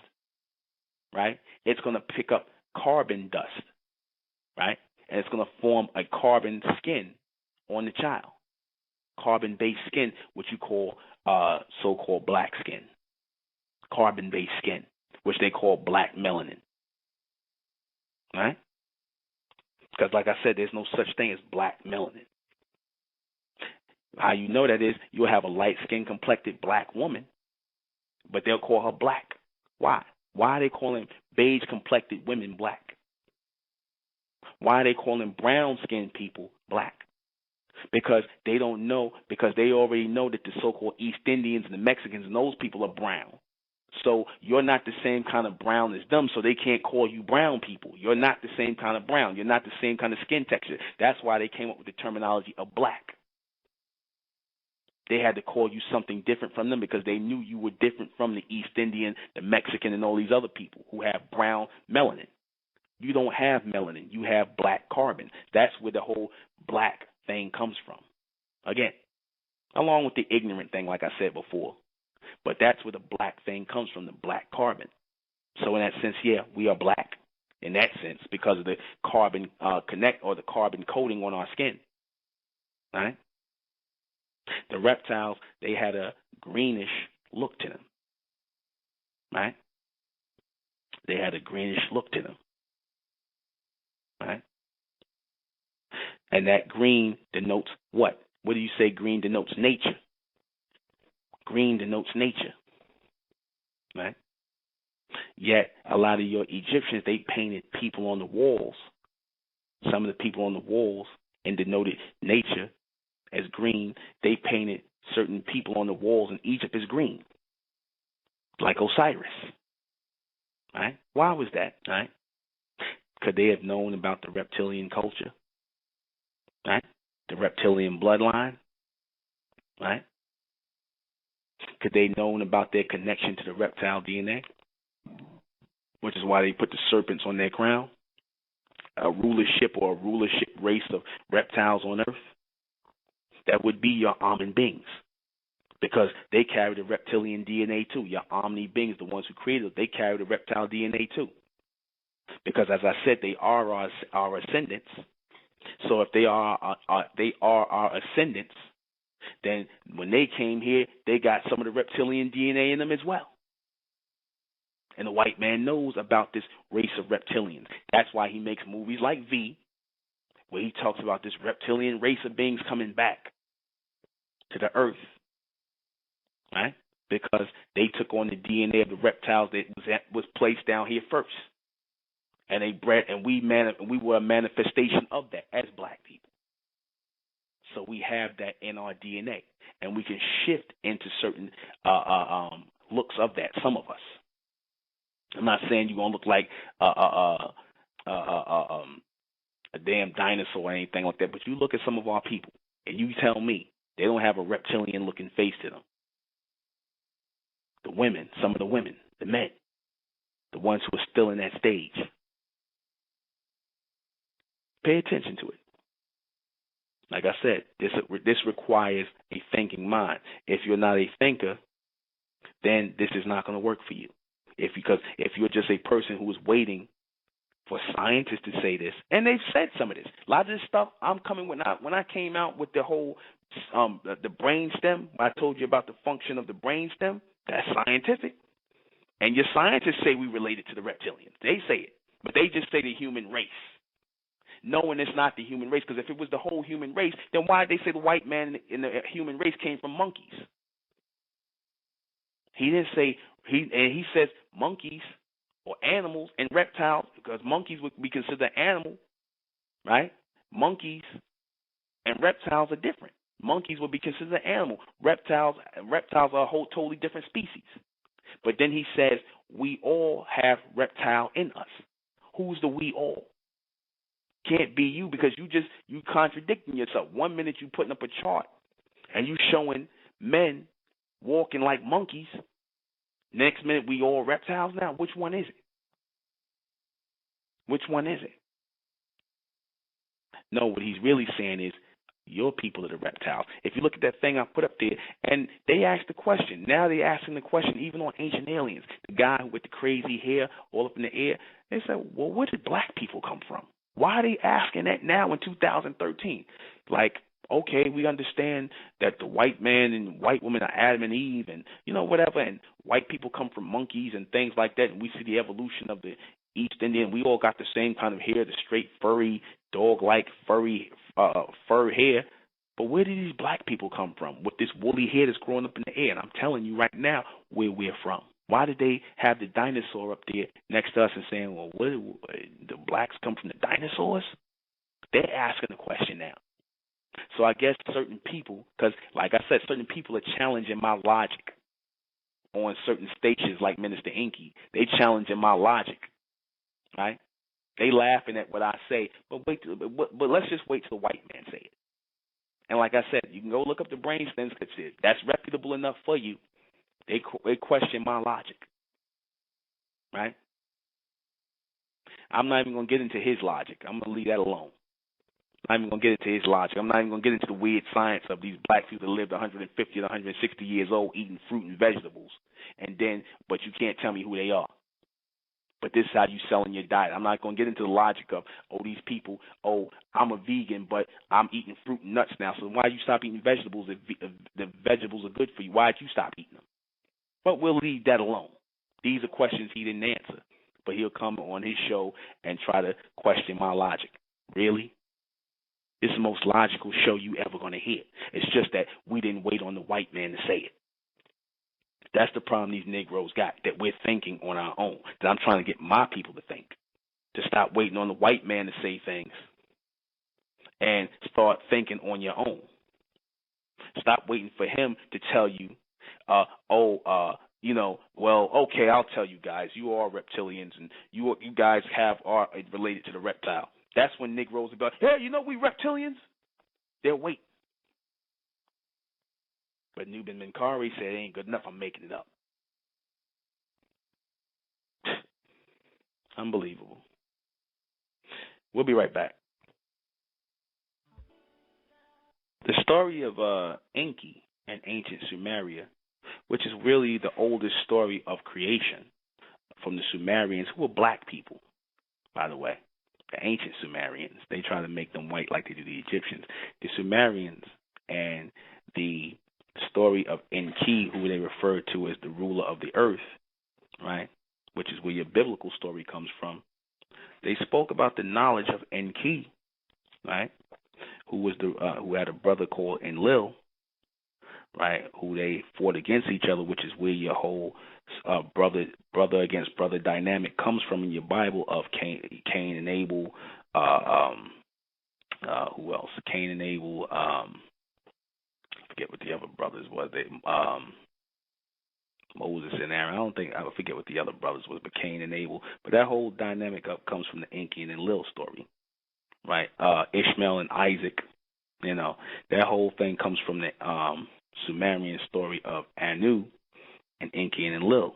right? It's going to pick up carbon dust, right? And it's going to form a carbon skin on the child. Carbon-based skin, which you call so-called black skin. Carbon-based skin, which they call black melanin. Right? Because like I said, there's no such thing as black melanin. How you know that is you'll have a light-skinned complected black woman, but they'll call her black. Why? Why are they calling beige-complected women black? Why are they calling brown-skinned people black? Because they don't know, because they already know that the so-called East Indians and the Mexicans and those people are brown. So you're not the same kind of brown as them, so they can't call you brown people. You're not the same kind of brown. You're not the same kind of skin texture. That's why they came up with the terminology of black. They had to call you something different from them because they knew you were different from the East Indian, the Mexican, and all these other people who have brown melanin. You don't have melanin. You have black carbon. That's where the whole black thing comes from. Again, along with the ignorant thing, like I said before. But that's where the black thing comes from, the black carbon. So in that sense, yeah, we are black in that sense because of the carbon connect or the carbon coating on our skin. Right? The reptiles, they had a greenish look to them. Right? They had a greenish look to them. Right? And that green denotes what? What do you say green denotes? Nature. Green denotes nature. Right? Yet, a lot of your Egyptians, they painted people on the walls. Some of the people on the walls and denoted nature as green. They painted certain people on the walls in Egypt is green, like Osiris. Right? Why was that? Right? Could they have known about the reptilian culture? Right? The reptilian bloodline? Right? Could they have known about their connection to the reptile DNA? Which is why they put the serpents on their crown? A rulership race of reptiles on earth? That would be your almond beings. Because they carry the reptilian DNA too. Your omni beings, the ones who created it, they carry the reptile DNA too. Because as I said, they are our ascendants. So if they are our ascendants, then when they came here, they got some of the reptilian DNA in them as well. And the white man knows about this race of reptilians. That's why he makes movies like V, where he talks about this reptilian race of beings coming back to the earth. Right? Because they took on the DNA of the reptiles that was placed down here first. And they bred, and we were a manifestation of that as black people. So we have that in our DNA. And we can shift into certain looks of that, some of us. I'm not saying you're gonna look like a damn dinosaur or anything like that, but you look at some of our people and you tell me they don't have a reptilian looking face to them. The women, some of the women, the men, the ones who are still in that stage. Pay attention to it. Like I said, this requires a thinking mind. If you're not a thinker, then this is not going to work for you. Because if you're just a person who is waiting for scientists to say this, and they've said some of this, a lot of this stuff I'm coming with. When I came out with the whole the brain stem, I told you about the function of the brain stem. That's scientific. And your scientists say we related to the reptilians. They say it. But they just say the human race. Knowing it's not the human race. Because if it was the whole human race, then why did they say the white man in the human race came from monkeys? He didn't say, he says monkeys or animals and reptiles, because monkeys would be considered an animal, right? Monkeys and reptiles are different. Monkeys would be considered an animal. Reptiles are a whole totally different species. But then he says, we all have reptile in us. Who's the we all? Can't be you, because you contradicting yourself. 1 minute you putting up a chart and you showing men walking like monkeys. Next minute we all reptiles now. Which one is it? Which one is it? No, what he's really saying is, your people are the reptiles. If you look at that thing I put up there, and they asked the question. Now they're asking the question even on Ancient Aliens. The guy with the crazy hair all up in the air. They said, well, where did black people come from? Why are they asking that now in 2013? Like, okay, we understand that the white man and white woman are Adam and Eve and, whatever, and white people come from monkeys and things like that, and we see the evolution of the East Indian. We all got the same kind of hair, the straight, furry, dog-like, furry fur hair. But where did these black people come from with this woolly hair that's growing up in the air? And I'm telling you right now where we're from. Why did they have the dinosaur up there next to us and saying, well, the blacks come from the dinosaurs? They're asking the question now. So I guess certain people, because like I said, certain people are challenging my logic on certain stations like Minister Inky. They challenging my logic, right? They laughing at what I say, but let's just wait till the white man say it. And like I said, you can go look up the brain stems, because that's reputable enough for you. They question my logic, right? I'm not even going to get into his logic. I'm going to leave that alone. I'm not even going to get into his logic. I'm not even going to get into the weird science of these black people that lived 150 to 160 years old eating fruit and vegetables, but you can't tell me who they are. But this is how you selling your diet. I'm not going to get into the logic of, these people, I'm a vegan, but I'm eating fruit and nuts now. So why you stop eating vegetables if the vegetables are good for you? Why did you stop eating them? But we'll leave that alone. These are questions he didn't answer. But he'll come on his show and try to question my logic. Really? This is the most logical show you ever going to hear. It's just that we didn't wait on the white man to say it. That's the problem these Negroes got, that we're thinking on our own, that I'm trying to get my people to think, to stop waiting on the white man to say things and start thinking on your own. Stop waiting for him to tell you, well, okay, I'll tell you guys, you are reptilians, and you guys are related to the reptile. That's when Negroes will be like, hey, we reptilians. They'll wait. But Nuben Menkaure said, it ain't good enough, I'm making it up. Unbelievable. We'll be right back. The story of Enki and ancient Sumeria, which is really the oldest story of creation from the Sumerians, who were black people, by the way. The ancient Sumerians, they try to make them white like they do the Egyptians. The Sumerians and the story of Enki, who they refer to as the ruler of the earth, right, which is where your biblical story comes from. They spoke about the knowledge of Enki, right, who had a brother called Enlil, right, who they fought against each other, which is where your whole brother against brother dynamic comes from in your Bible of Cain and Abel. Who else? Cain and Abel. I forget what the other brothers was. Moses and Aaron. I forget what the other brothers was, but Cain and Abel. But that whole dynamic comes from the Enki and Enlil story, right? Ishmael and Isaac. That whole thing comes from the Sumerian story of Anu and Enki and Enlil,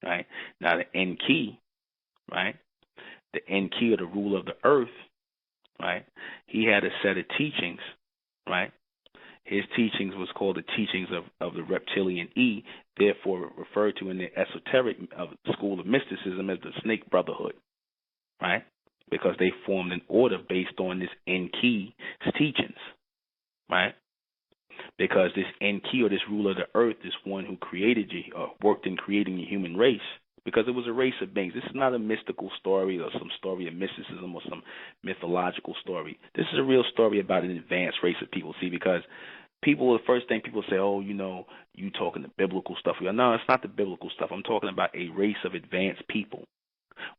right? Now the Enki, right? The Enki, or the ruler of the earth, right? He had a set of teachings, right? His teachings was called the teachings of the reptilian E, therefore referred to in the esoteric school of mysticism as the Snake Brotherhood, right? Because they formed an order based on this Enki's teachings, right? Because this Enki, or this ruler of the earth, this one who created you, or worked in creating the human race, because it was a race of beings. This is not a mystical story or some story of mysticism or some mythological story. This is a real story about an advanced race of people. See, because the first thing people say, oh, you talking the biblical stuff. No, it's not the biblical stuff. I'm talking about a race of advanced people,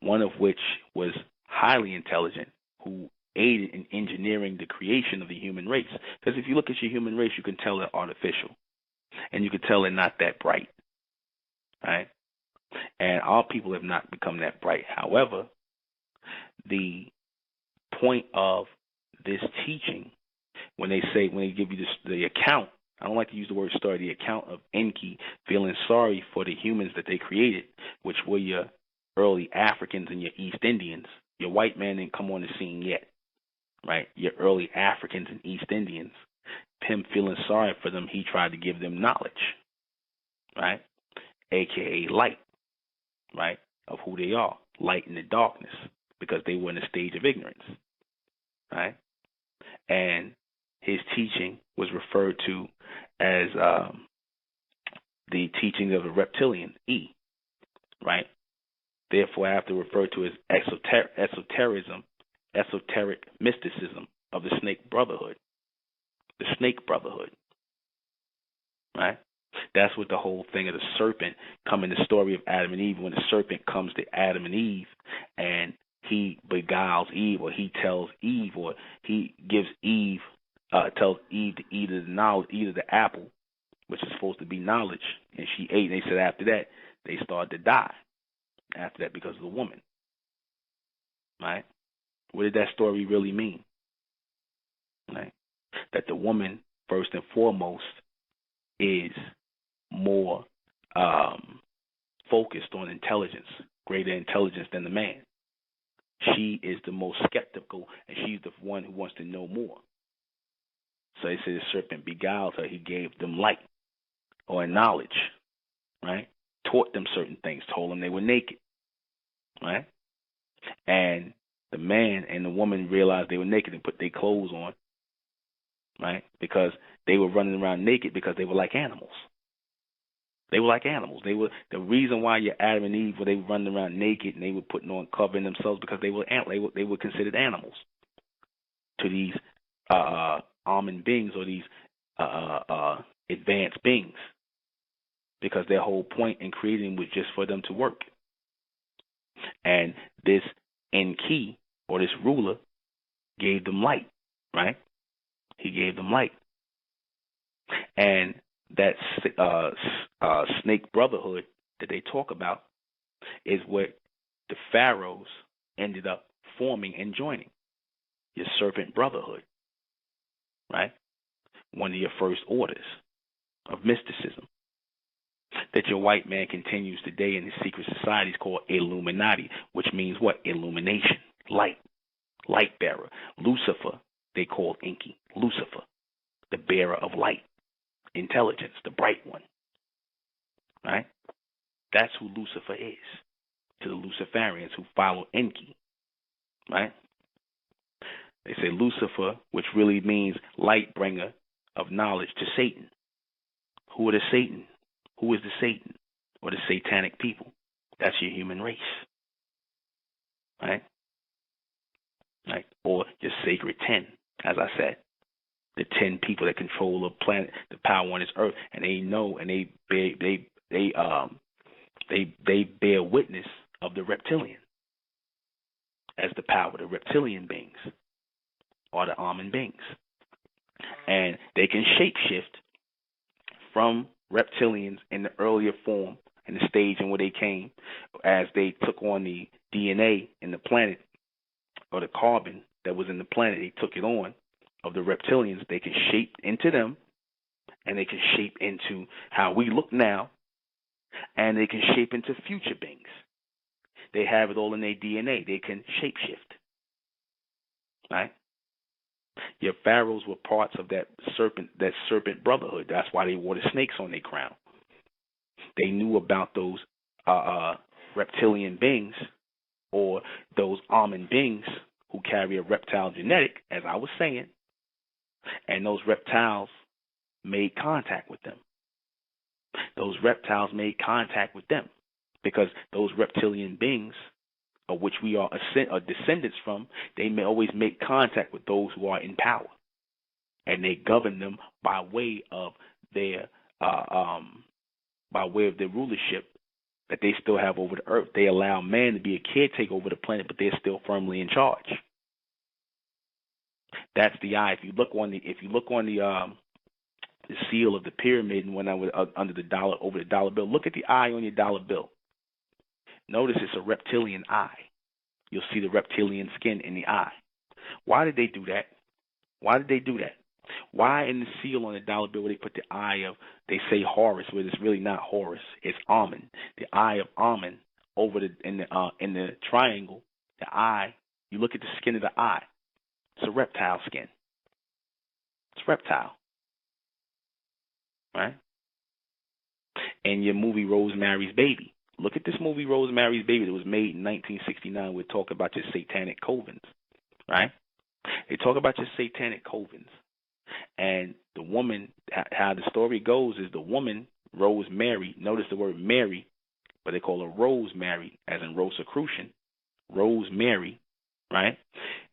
one of which was highly intelligent, who aided in engineering the creation of the human race. Because if you look at your human race, you can tell they're artificial, and you can tell they're not that bright, right? And our people have not become that bright. However, the point of this teaching, when they give you the account, I don't like to use the word story, the account of Enki feeling sorry for the humans that they created, which were your early Africans and your East Indians. Your white man didn't come on the scene yet, right? Your early Africans and East Indians. Him feeling sorry for them, he tried to give them knowledge, right? AKA light, right? Of who they are, light in the darkness, because they were in a stage of ignorance, right? And his teaching was referred to as the teaching of the reptilian E, right? Therefore, I have to refer to as esoteric mysticism of the Snake Brotherhood. The Snake Brotherhood, right? That's what the whole thing of the serpent come in the story of Adam and Eve. When the serpent comes to Adam and Eve and he beguiles Eve, or he tells Eve, or he gives Eve, tells Eve to eat of the knowledge, eat of the apple, which is supposed to be knowledge, and she ate. And they said after that they started to die. After that, because of the woman, right? What did that story really mean? Right? That the woman, first and foremost, is more focused on intelligence, greater intelligence than the man. She is the most skeptical, and she's the one who wants to know more. So they say the serpent beguiled her. He gave them light or knowledge, right? Taught them certain things, told them they were naked, right? And the man and the woman realized they were naked and put their clothes on, right? Because they were running around naked because they were like animals. They were like animals. They were the reason why your Adam and Eve were running around naked and they were putting on covering themselves, because they were considered animals to these almond beings, or these advanced beings, because their whole point in creating was just for them to work. And this Enki, or this ruler, gave them light, right? He gave them light. And that snake brotherhood that they talk about is what the pharaohs ended up forming and joining. Your serpent brotherhood, right? One of your first orders of mysticism that your white man continues today in his secret societies called Illuminati, which means what? Illumination, light, light bearer. Lucifer, they called Enki. Lucifer, the bearer of light, intelligence, the bright one, right? That's who Lucifer is to the Luciferians who follow Enki, right? They say Lucifer, which really means light bringer of knowledge, to Satan. Who are the Satan? Who is the Satan? Or the satanic people? That's your human race, right? Right? Or your sacred 10, as I said. The 10 people that control the planet, the power on this earth, and they know, and they bear witness of the reptilian as the power, the reptilian beings, or the almond beings. And they can shapeshift from reptilians in the earlier form, in the stage in where they came, as they took on the DNA in the planet, or the carbon that was in the planet, they took it on, of the reptilians. They can shape into them, and they can shape into how we look now, and they can shape into future beings. They have it all in their DNA. They can shapeshift, right? Your pharaohs were parts of that serpent brotherhood. That's why they wore the snakes on their crown. They knew about those reptilian beings, or those almond beings who carry a reptile genetic, as I was saying, and those reptiles made contact with them. Those reptiles made contact with them because those reptilian beings, of which we are descendants from, they may always make contact with those who are in power, and they govern them by way of their rulership that they still have over the earth. They allow man to be a caretaker over the planet, but they're still firmly in charge. That's the eye. If you look on the seal of the pyramid, and when I was under the dollar, over the dollar bill, look at the eye on your dollar bill. Notice it's a reptilian eye. You'll see the reptilian skin in the eye. Why did they do that? Why did they do that? Why in the seal on the dollar bill where they put the eye of, they say Horus, but it's really not Horus, it's Amun. The eye of Amun over in the triangle, the eye, you look at the skin of the eye. It's a reptile skin. It's reptile. Right? And your movie Rosemary's Baby. Look at this movie Rosemary's Baby that was made in 1969. We talk about your satanic covens, right? They talk about your satanic covens. And the woman, how the story goes is the woman, Rosemary, notice the word Mary, but they call her Rosemary, as in Rosicrucian. Rosemary, right,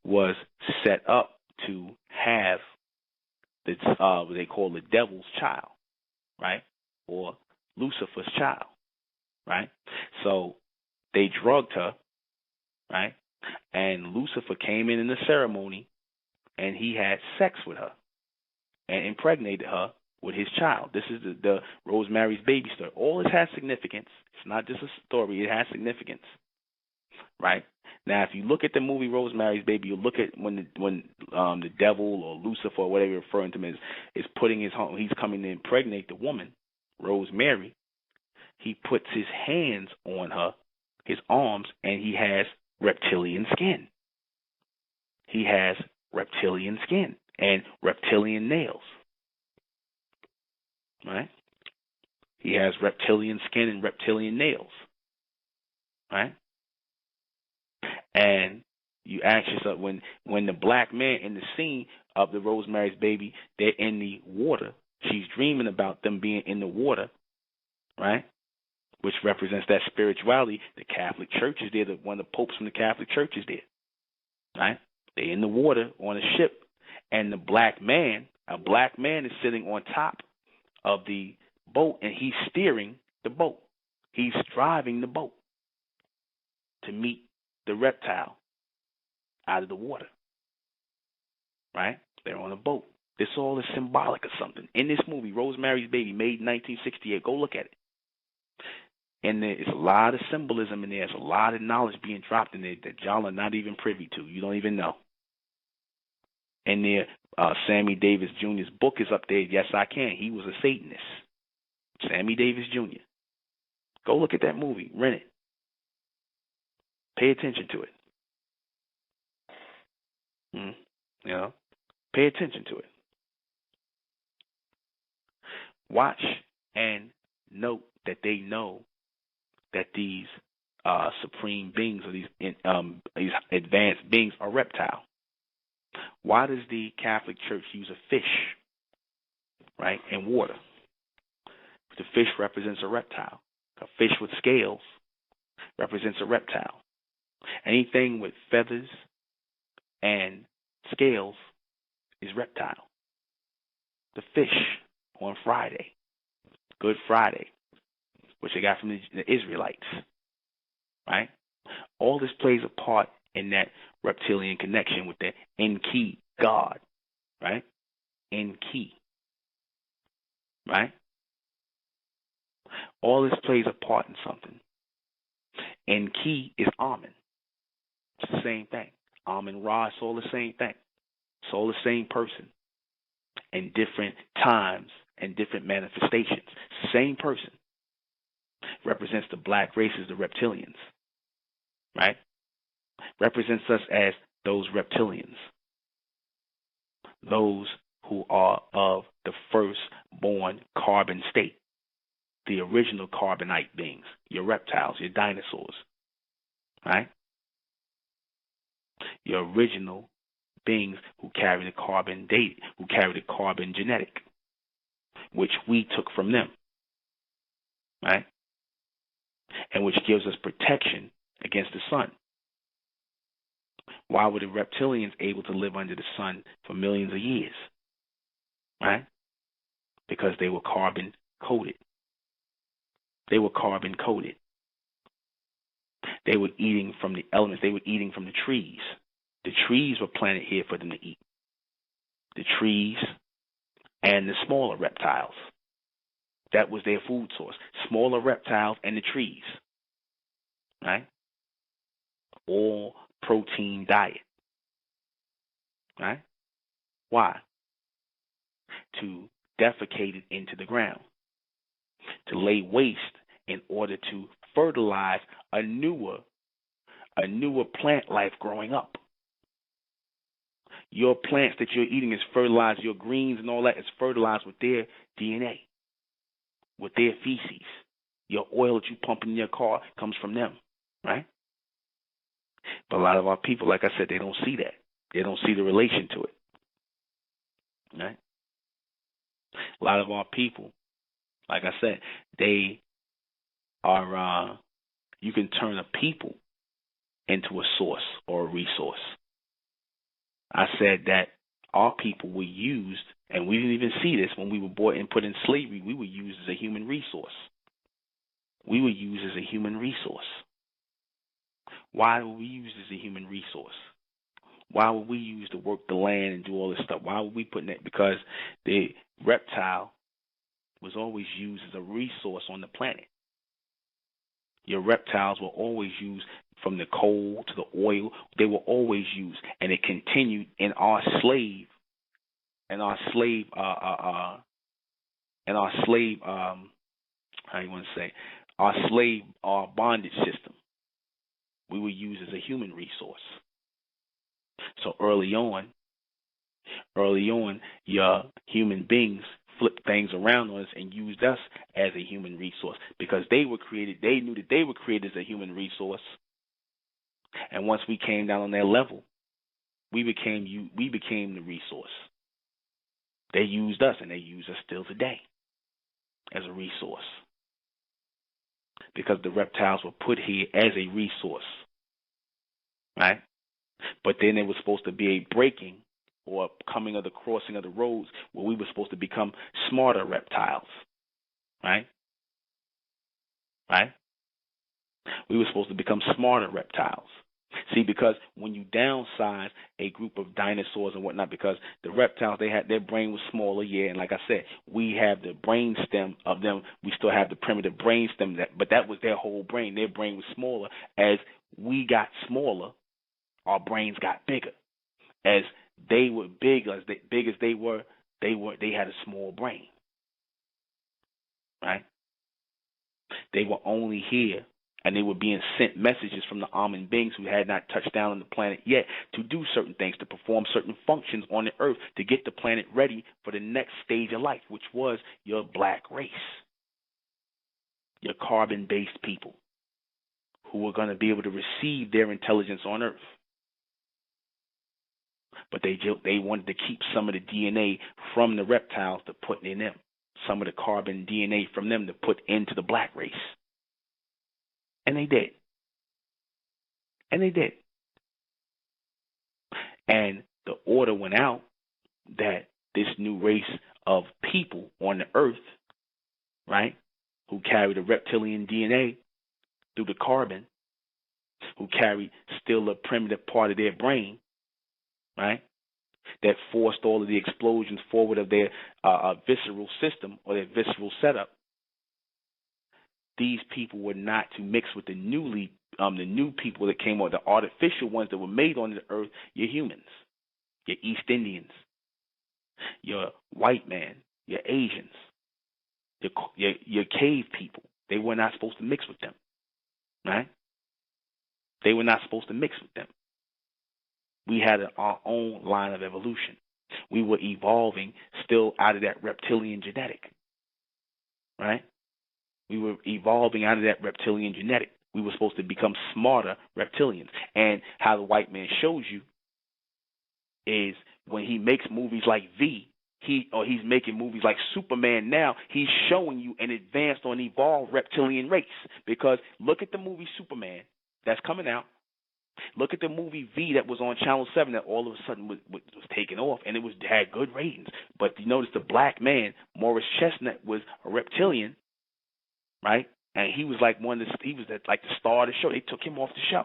was set up to have this, what they call the devil's child, right, or Lucifer's child, right? So they drugged her, right, and Lucifer came in the ceremony, and he had sex with her and impregnated her with his child. This is the Rosemary's Baby story. All this has significance. It's not just a story. It has significance, right? Now, if you look at the movie Rosemary's Baby, you look at when the devil or Lucifer, or whatever you're referring to him is putting he's coming to impregnate the woman, Rosemary. He puts his hands on her, his arms, and he has reptilian skin. He has reptilian skin and reptilian nails, right? He has reptilian skin and reptilian nails, right? And you ask yourself, when the black man in the scene of the Rosemary's Baby, they're in the water. She's dreaming about them being in the water, right? Which represents that spirituality. The Catholic Church is there. One of the popes from the Catholic Church is there, right? They're in the water on a ship, and a black man is sitting on top of the boat, and he's steering the boat. He's driving the boat to meet the reptile out of the water, right? They're on a boat. This all is symbolic of something. In this movie, Rosemary's Baby, made in 1968, go look at it. And there's a lot of symbolism in there. There's a lot of knowledge being dropped in there that y'all are not even privy to. You don't even know. And there, Sammy Davis Jr.'s book is up there. Yes, I Can. He was a Satanist. Sammy Davis Jr. Go look at that movie. Rent it. Pay attention to it. You know, pay attention to it. Watch and note that they know that these supreme beings or these advanced beings are reptile. Why does the Catholic Church use a fish, right, and water? The fish represents a reptile. A fish with scales represents a reptile. Anything with feathers and scales is reptile. The fish on Friday, Good Friday, which they got from the Israelites, right? All this plays a part in that reptilian connection with the Enki God, right? Enki, right? All this plays a part in something. Enki is Amen. It's the same thing. Amen Ra, it's all the same thing. It's all the same person in different times and different manifestations. Same person. Represents the black races, the reptilians, right? Represents us as those reptilians, those who are of the first-born carbon state, the original carbonite beings, your reptiles, your dinosaurs, right? Your original beings who carry the carbon date, who carry the carbon genetic, which we took from them, right? And which gives us protection against the sun. Why were the reptilians able to live under the sun for millions of years? Right? Because they were carbon coated. They were carbon coated. They were eating from the elements. They were eating from the trees. The trees were planted here for them to eat. The trees and the smaller reptiles. That was their food source. Smaller reptiles and the trees. Right? All protein diet. Right? Why? To defecate it into the ground. To lay waste in order to fertilize a newer plant life growing up. Your plants that you're eating is fertilized. Your greens and all that is fertilized with their DNA, with their feces. Your oil that you pump in your car comes from them, right? But a lot of our people, like I said, they don't see that. They don't see the relation to it, right? A lot of our people, like I said, they are, you can turn a people into a source or a resource. I said that our people were used, and we didn't even see this when we were bought and put in slavery. We were used as a human resource. We were used as a human resource. Why were we used as a human resource? Why were we used to work the land and do all this stuff? Why were we putting that? Because the reptile was always used as a resource on the planet. Your reptiles were always used, from the coal to the oil. They were always used, and it continued in our slave, how you want to say, our bondage system. We were used as a human resource. So early on, your human beings flipped things around on us and used us as a human resource because they were created. They knew that they were created as a human resource. And once we came down on their level, we became the resource. They used us, and they use us still today as a resource. Because the reptiles were put here as a resource, right? But then there was supposed to be a breaking or coming of the crossing of the roads where we were supposed to become smarter reptiles, right? Right? We were supposed to become smarter reptiles. See, because when you downsize a group of dinosaurs and whatnot, because the reptiles, they had their brain was smaller, yeah, and like I said, we have the brain stem of them. We still have the primitive brain stem, but that was their whole brain. Their brain was smaller. As we got smaller, our brains got bigger. As they were big as they were, they had a small brain, right? They were only here, and they were being sent messages from the almond beings who had not touched down on the planet yet to do certain things, to perform certain functions on the earth, to get the planet ready for the next stage of life, which was your black race, your carbon-based people who were going to be able to receive their intelligence on earth. But they wanted to keep some of the DNA from the reptiles to put in them, some of the carbon DNA from them to put into the black race. And they did. And they did. And the order went out that this new race of people on the earth, right, who carry the reptilian DNA through the carbon, who carry still a primitive part of their brain, right, that forced all of the explosions forward of their visceral system or their visceral setup. These people were not to mix with the new people that came on, the artificial ones that were made on the earth, your humans, your East Indians, your white man, your Asians, your cave people. They were not supposed to mix with them, right? They were not supposed to mix with them. We had our own line of evolution. We were evolving still out of that reptilian genetic, right? We were evolving out of that reptilian genetic. We were supposed to become smarter reptilians. And how the white man shows you is when he makes movies like he's making movies like Superman now, he's showing you an advanced or an evolved reptilian race. Because look at the movie Superman that's coming out. Look at the movie V that was on Channel 7 that all of a sudden was taken off, and it had good ratings. But you notice the black man, Morris Chestnut, was a reptilian, right? And he was like he was like the star of the show. They took him off the show.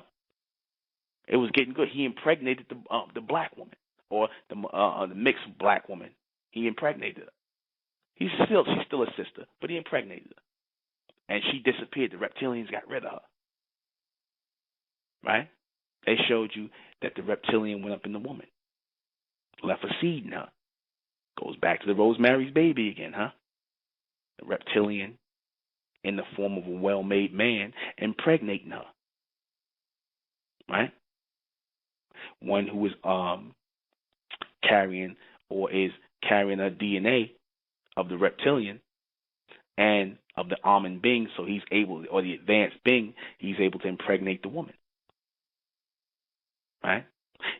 It was getting good. He impregnated the black woman, or the mixed black woman. He impregnated her. She's still a sister, but he impregnated her, and she disappeared. The reptilians got rid of her, right? They showed you that the reptilian went up in the woman, left a seed in her. Goes back to the Rosemary's Baby again, huh? The reptilian, in the form of a well-made man, impregnating her, right? One who is carrying a DNA of the reptilian and of the almond being, so he's able, or the advanced being, he's able to impregnate the woman, right?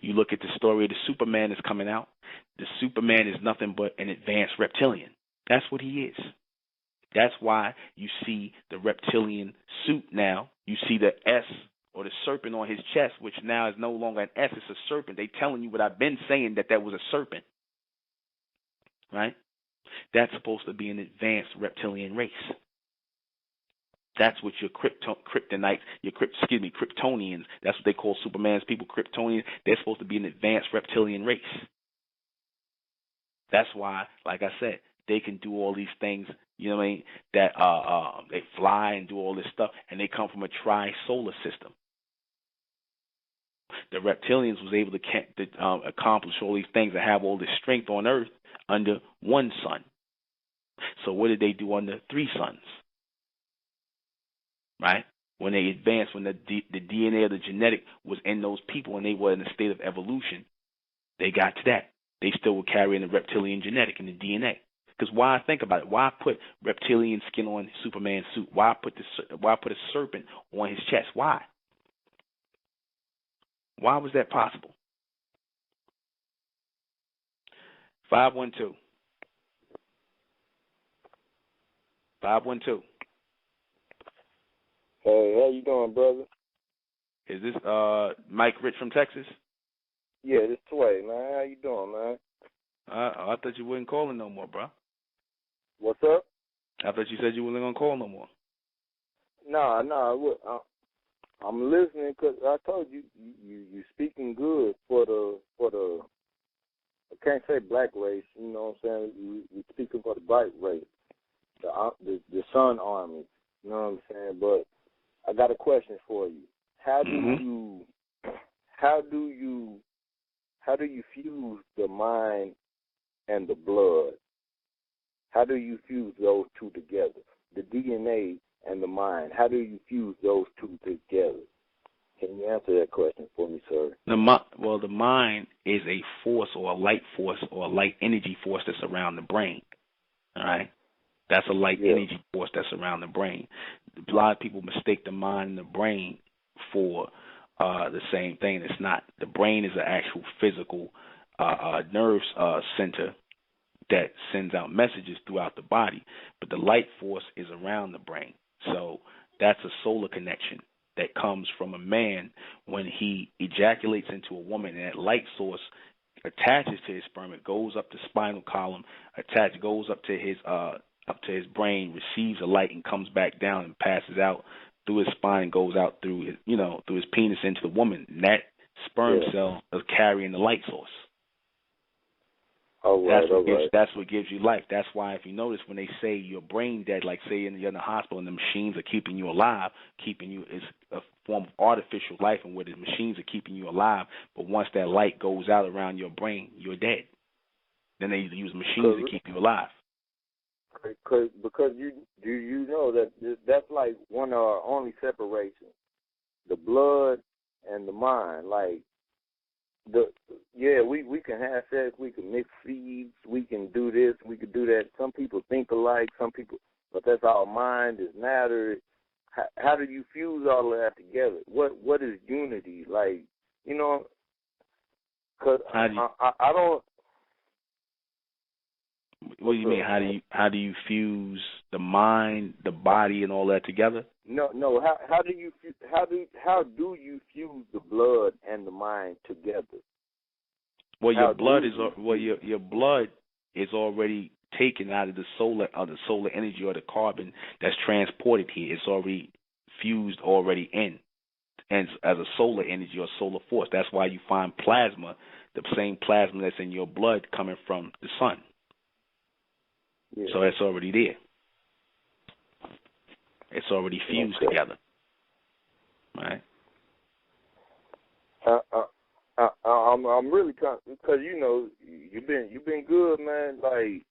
You look at the story of the Superman that's coming out. The Superman is nothing but an advanced reptilian. That's what he is. That's why you see the reptilian suit now. You see the S or the serpent on his chest, which now is no longer an S, it's a serpent. They telling you what I've been saying, that was a serpent, right? That's supposed to be an advanced reptilian race. That's what your kryptonites, Kryptonians, that's what they call Superman's people, Kryptonians. They're supposed to be an advanced reptilian race. That's why, like I said, they can do all these things, you know what I mean, that they fly and do all this stuff, and they come from a tri-solar system. The reptilians was able to accomplish all these things and have all this strength on Earth under one sun. So what did they do under three suns? Right? When they advanced, when the DNA of the genetic was in those people and they were in a state of evolution, they got to that. They still were carrying the reptilian genetic in the DNA. Because why, think about it, why put reptilian skin on Superman's suit? Why put a serpent on his chest? Why? Why was that possible? 512. Hey, how you doing, brother? Is this Mike Rich from Texas? Yeah, this Sway, man. How you doing, man? I thought you wasn't calling no more, bro. What's up? I thought you said you wasn't gonna call no more. Nah. I'm listening because I told you you speaking good for the I can't say black race. You know what I'm saying? You speaking for the white race, the Sun Army. You know what I'm saying? But I got a question for you. How do you fuse the mind and the blood? How do you fuse those two together? The DNA and the mind. How do you fuse those two together? Can you answer that question for me, sir? The mind is a force or a light force or a light energy force that's around the brain. All right? That's a light energy force that's around the brain. A lot of people mistake the mind and the brain for the same thing. It's not. The brain is an actual physical nerve center that sends out messages throughout the body, but the light force is around the brain. So that's a solar connection that comes from a man when he ejaculates into a woman, and that light source attaches to his sperm. It goes up the spinal column, goes up to his brain, receives a light, and comes back down and passes out through his spine and goes out through his, through his penis into the woman. And that sperm cell is carrying the light source. That's what gives you life. That's why if you notice when they say you're brain dead, like say you're in the hospital and the machines are keeping you alive, is a form of artificial life, and where the machines are keeping you alive, but once that light goes out around your brain, you're dead. Then they use machines to keep you alive. Because you know that that's like one of our only separations, the blood and the mind. Like we can have sex, we can mix seeds, we can do this, we can do that. Some people think alike, but that's our mind is matter. How do you fuse all of that together? What is unity? Like, because I don't. What do you mean? How do you fuse the mind, the body, and all that together? No. How do you fuse the blood and the mind together? Well, your blood is already taken out of the solar energy or the carbon that's transported here. It's already fused in, and as a solar energy or solar force. That's why you find plasma, the same plasma that's in your blood, coming from the sun. Yeah. So it's already there. It's already fused together. Right. I'm really because you've been good, man. Like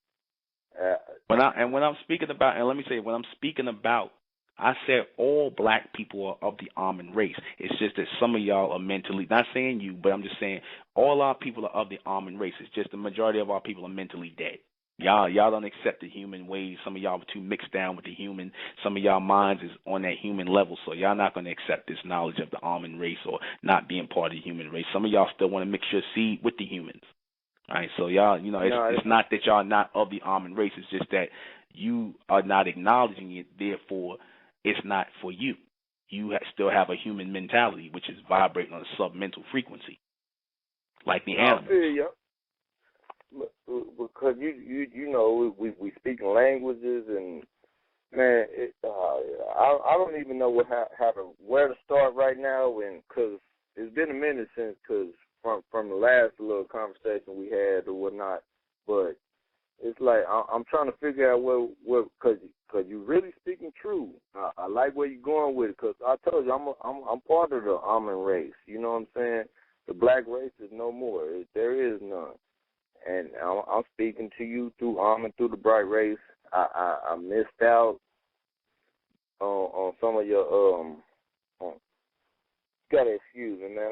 when I'm speaking about, and let me say, when I'm speaking about, I said all black people are of the almond race. It's just that some of y'all are mentally, not saying you, but I'm just saying all our people are of the almond race. It's just the majority of our people are mentally dead. Y'all don't accept the human ways. Some of y'all are too mixed down with the human. Some of y'all minds is on that human level, so y'all not going to accept this knowledge of the almond race or not being part of the human race. Some of y'all still want to mix your seed with the humans. All right, so y'all, it's not that y'all not of the almond race. It's just that you are not acknowledging it. Therefore, it's not for you. You still have a human mentality, which is vibrating on a submental frequency, like the animals. I feel you. Because we speak languages, and man, I don't even know where to start right now, and because it's been a minute since, from the last little conversation we had or whatnot, but it's like I'm trying to figure out because you're really speaking true. I like where you're going with it, because I told you I'm part of the almond race. You know what I'm saying? The black race is no more. There is none. And I'm speaking to you through almond, through the bright race. I missed out on some of your gotta excuse me, man.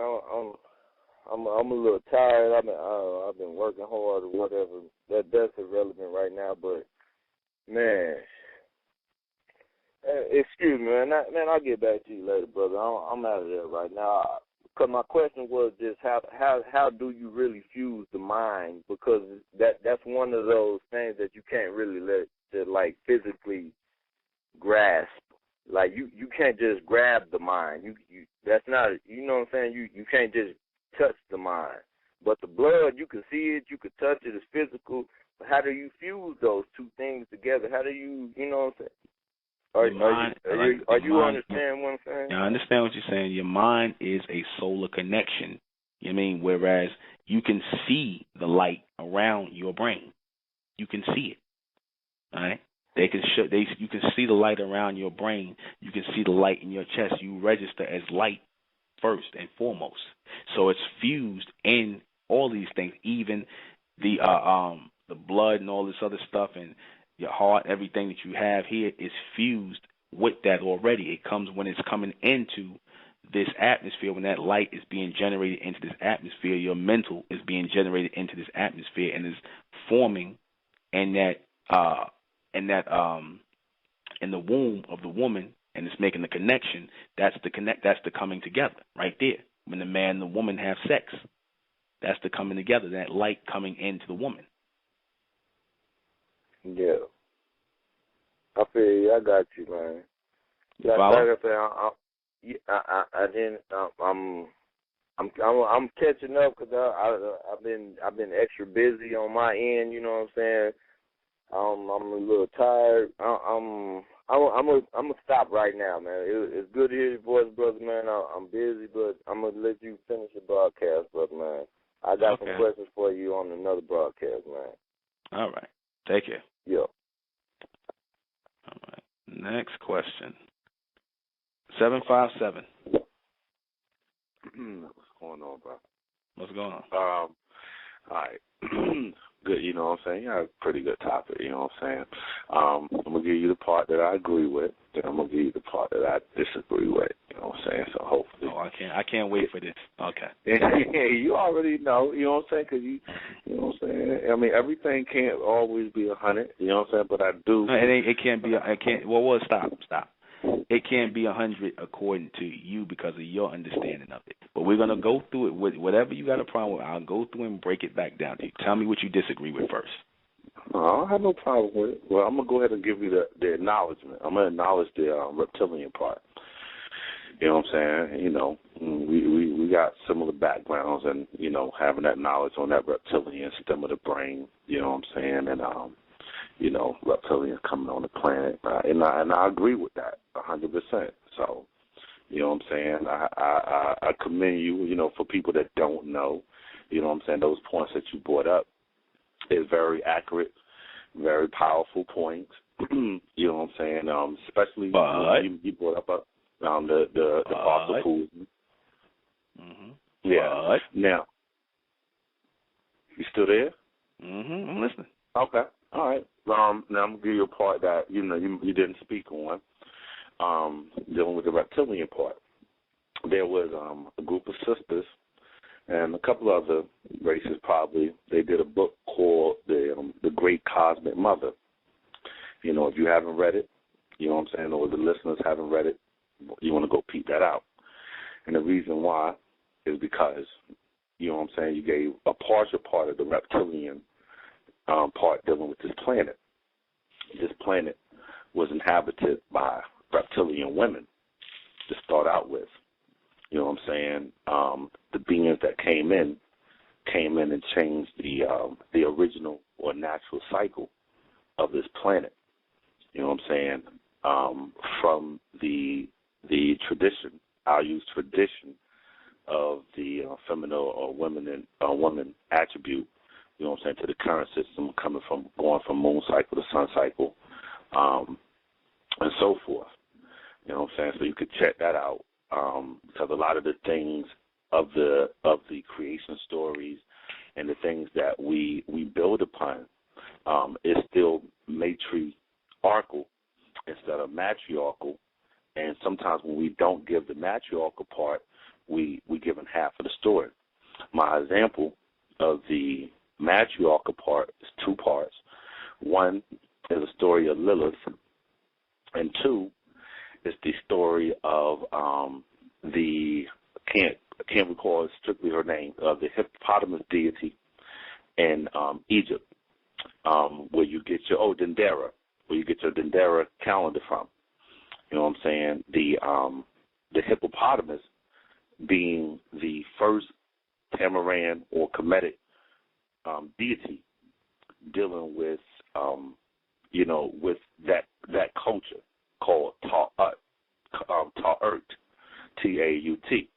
I'm a little tired. I've been working hard or whatever. That's irrelevant right now. But man, excuse me, man. I'll get back to you later, brother. I'm out of there right now. Because my question was just how do you really fuse the mind? Because that's one of those things that you can't really let physically grasp. Like you can't just grab the mind. You that's not, you know what I'm saying? You can't just touch the mind. But the blood, you can see it, you can touch it, it's physical. But how do you fuse those two things together? How do you know what I'm saying? Are you understand what I'm saying? I understand what you're saying. Your mind is a solar connection. You know what I mean? Whereas you can see the light around your brain. You can see it. All right? You can see the light around your brain. You can see the light in your chest. You register as light first and foremost. So it's fused in all these things, even the blood and all this other stuff, and your heart, everything that you have here is fused with that already. It comes when it's coming into this atmosphere, when that light is being generated into this atmosphere, your mental is being generated into this atmosphere and is forming in the womb of the woman, and it's making the connection. That's the coming together right there. When the man and the woman have sex, that's the coming together, that light coming into the woman. Yeah. I feel you. I got you, man. You follow? I'm catching up because I've been extra busy on my end. You know what I'm saying? I'm a little tired. I'm gonna stop right now, man. It's good to hear your voice, brother, man. I'm busy, but I'm gonna let you finish your broadcast, brother, man. I got some questions for you on another broadcast, man. All right. Take care. Yeah. All right. Next question. 757. What's going on, bro? What's going on? All right. Good, you know what I'm saying? You got a pretty good topic, you know what I'm saying? I'm going to give you the part that I agree with, then I'm going to give you the part that I disagree with, you know what I'm saying? So hopefully. Oh, I can't wait for this. Okay. You already know, you know what I'm saying? Because you know what I'm saying? I mean, everything can't always be 100, you know what I'm saying? But I do. No, it can't be, well, stop. It can't be 100 according to you because of your understanding of it. But we're going to go through it with whatever you got a problem with. I'll go through and break it back down to you. Tell me what you disagree with first. No, I don't have no problem with it. Well, I'm going to go ahead and give you the acknowledgement. I'm going to acknowledge the reptilian part. You know what I'm saying? You know, we got similar backgrounds and, you know, having that knowledge on that reptilian stem of the brain, you know what I'm saying? And, you know, reptilians coming on the planet. And I agree with that 100%. So, you know what I'm saying? I commend you, you know, for people that don't know, you know what I'm saying, those points that you brought up is very accurate, very powerful points. You know what I'm saying? Especially you brought up the fossil foods. Mm-hmm. Yeah. Now, you still there? Mm-hmm. I'm listening. Okay. All right. Now I'm gonna give you a part that you know you didn't speak on, dealing with the reptilian part. There was a group of sisters and a couple other races probably. They did a book called the Great Cosmic Mother. You know, if you haven't read it, you know what I'm saying, or the listeners haven't read it, you want to go peep that out. And the reason why is because, you know what I'm saying, you gave a partial part of the reptilian part dealing with this planet. This planet was inhabited by reptilian women to start out with. You know what I'm saying? The beings that came in and changed the original or natural cycle of this planet. You know what I'm saying? From the tradition, I'll use tradition of the feminine or woman attribute, you know what I'm saying, to the current system going from moon cycle to sun cycle, and so forth. You know what I'm saying? So you could check that out, because a lot of the things of the creation stories and the things that we build upon is still matriarchal instead of matriarchal. And sometimes when we don't give the matriarchal part, we give them half of the story. My example of the matriarchal part is two parts. One is the story of Lilith, and two is the story of I can't recall strictly her name, the hippopotamus deity in Egypt, where you get your Dendera, where you get your Dendera calendar from. You know what I'm saying? The hippopotamus being the first Tamaran or Kemetic deity dealing with, with that culture called T-A-U-T,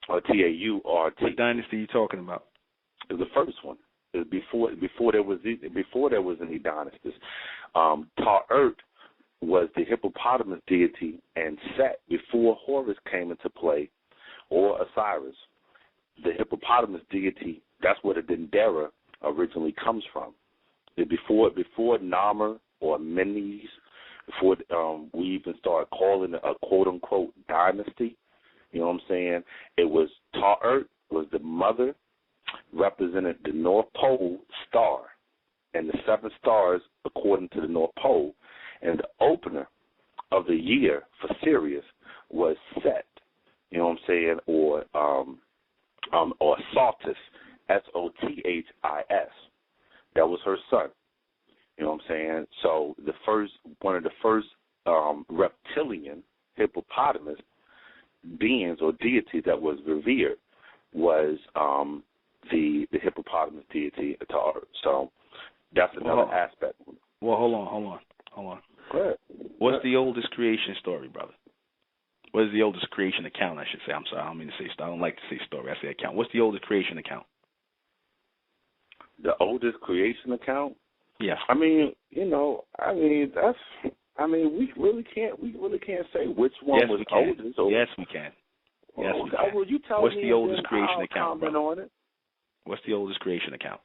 or T-A-U-R-T. What dynasty are you talking about? It's the first one. It was before there was any dynasties. Ta'ert was the hippopotamus deity, and Set, before Horus came into play, or Osiris, the hippopotamus deity. That's where the Dendera originally comes from. Before Namer or Menes, before we even started calling it a quote-unquote dynasty, you know what I'm saying? It was Ta'ert was the mother, represented the North Pole star, and the 7 stars according to the North Pole. And the opener of the year for Sirius was Set, you know what I'm saying, or Sotis, Sothis. That was her son. You know what I'm saying? So one of the first reptilian hippopotamus beings or deities that was revered was the hippopotamus deity Ta'ert. So that's another aspect. Well, hold on. Go ahead. What's the oldest creation story, brother? What is the oldest creation account, I should say? I'm sorry, I don't mean to say story. I don't like to say story. I say account. What's the oldest creation account? The oldest creation account? Yeah. I mean, we really can't say which one was oldest. Yes, we can. Yes, we can. Well, you tell What's me the oldest and creation I'll account, comment bro? on it. What's the oldest creation account?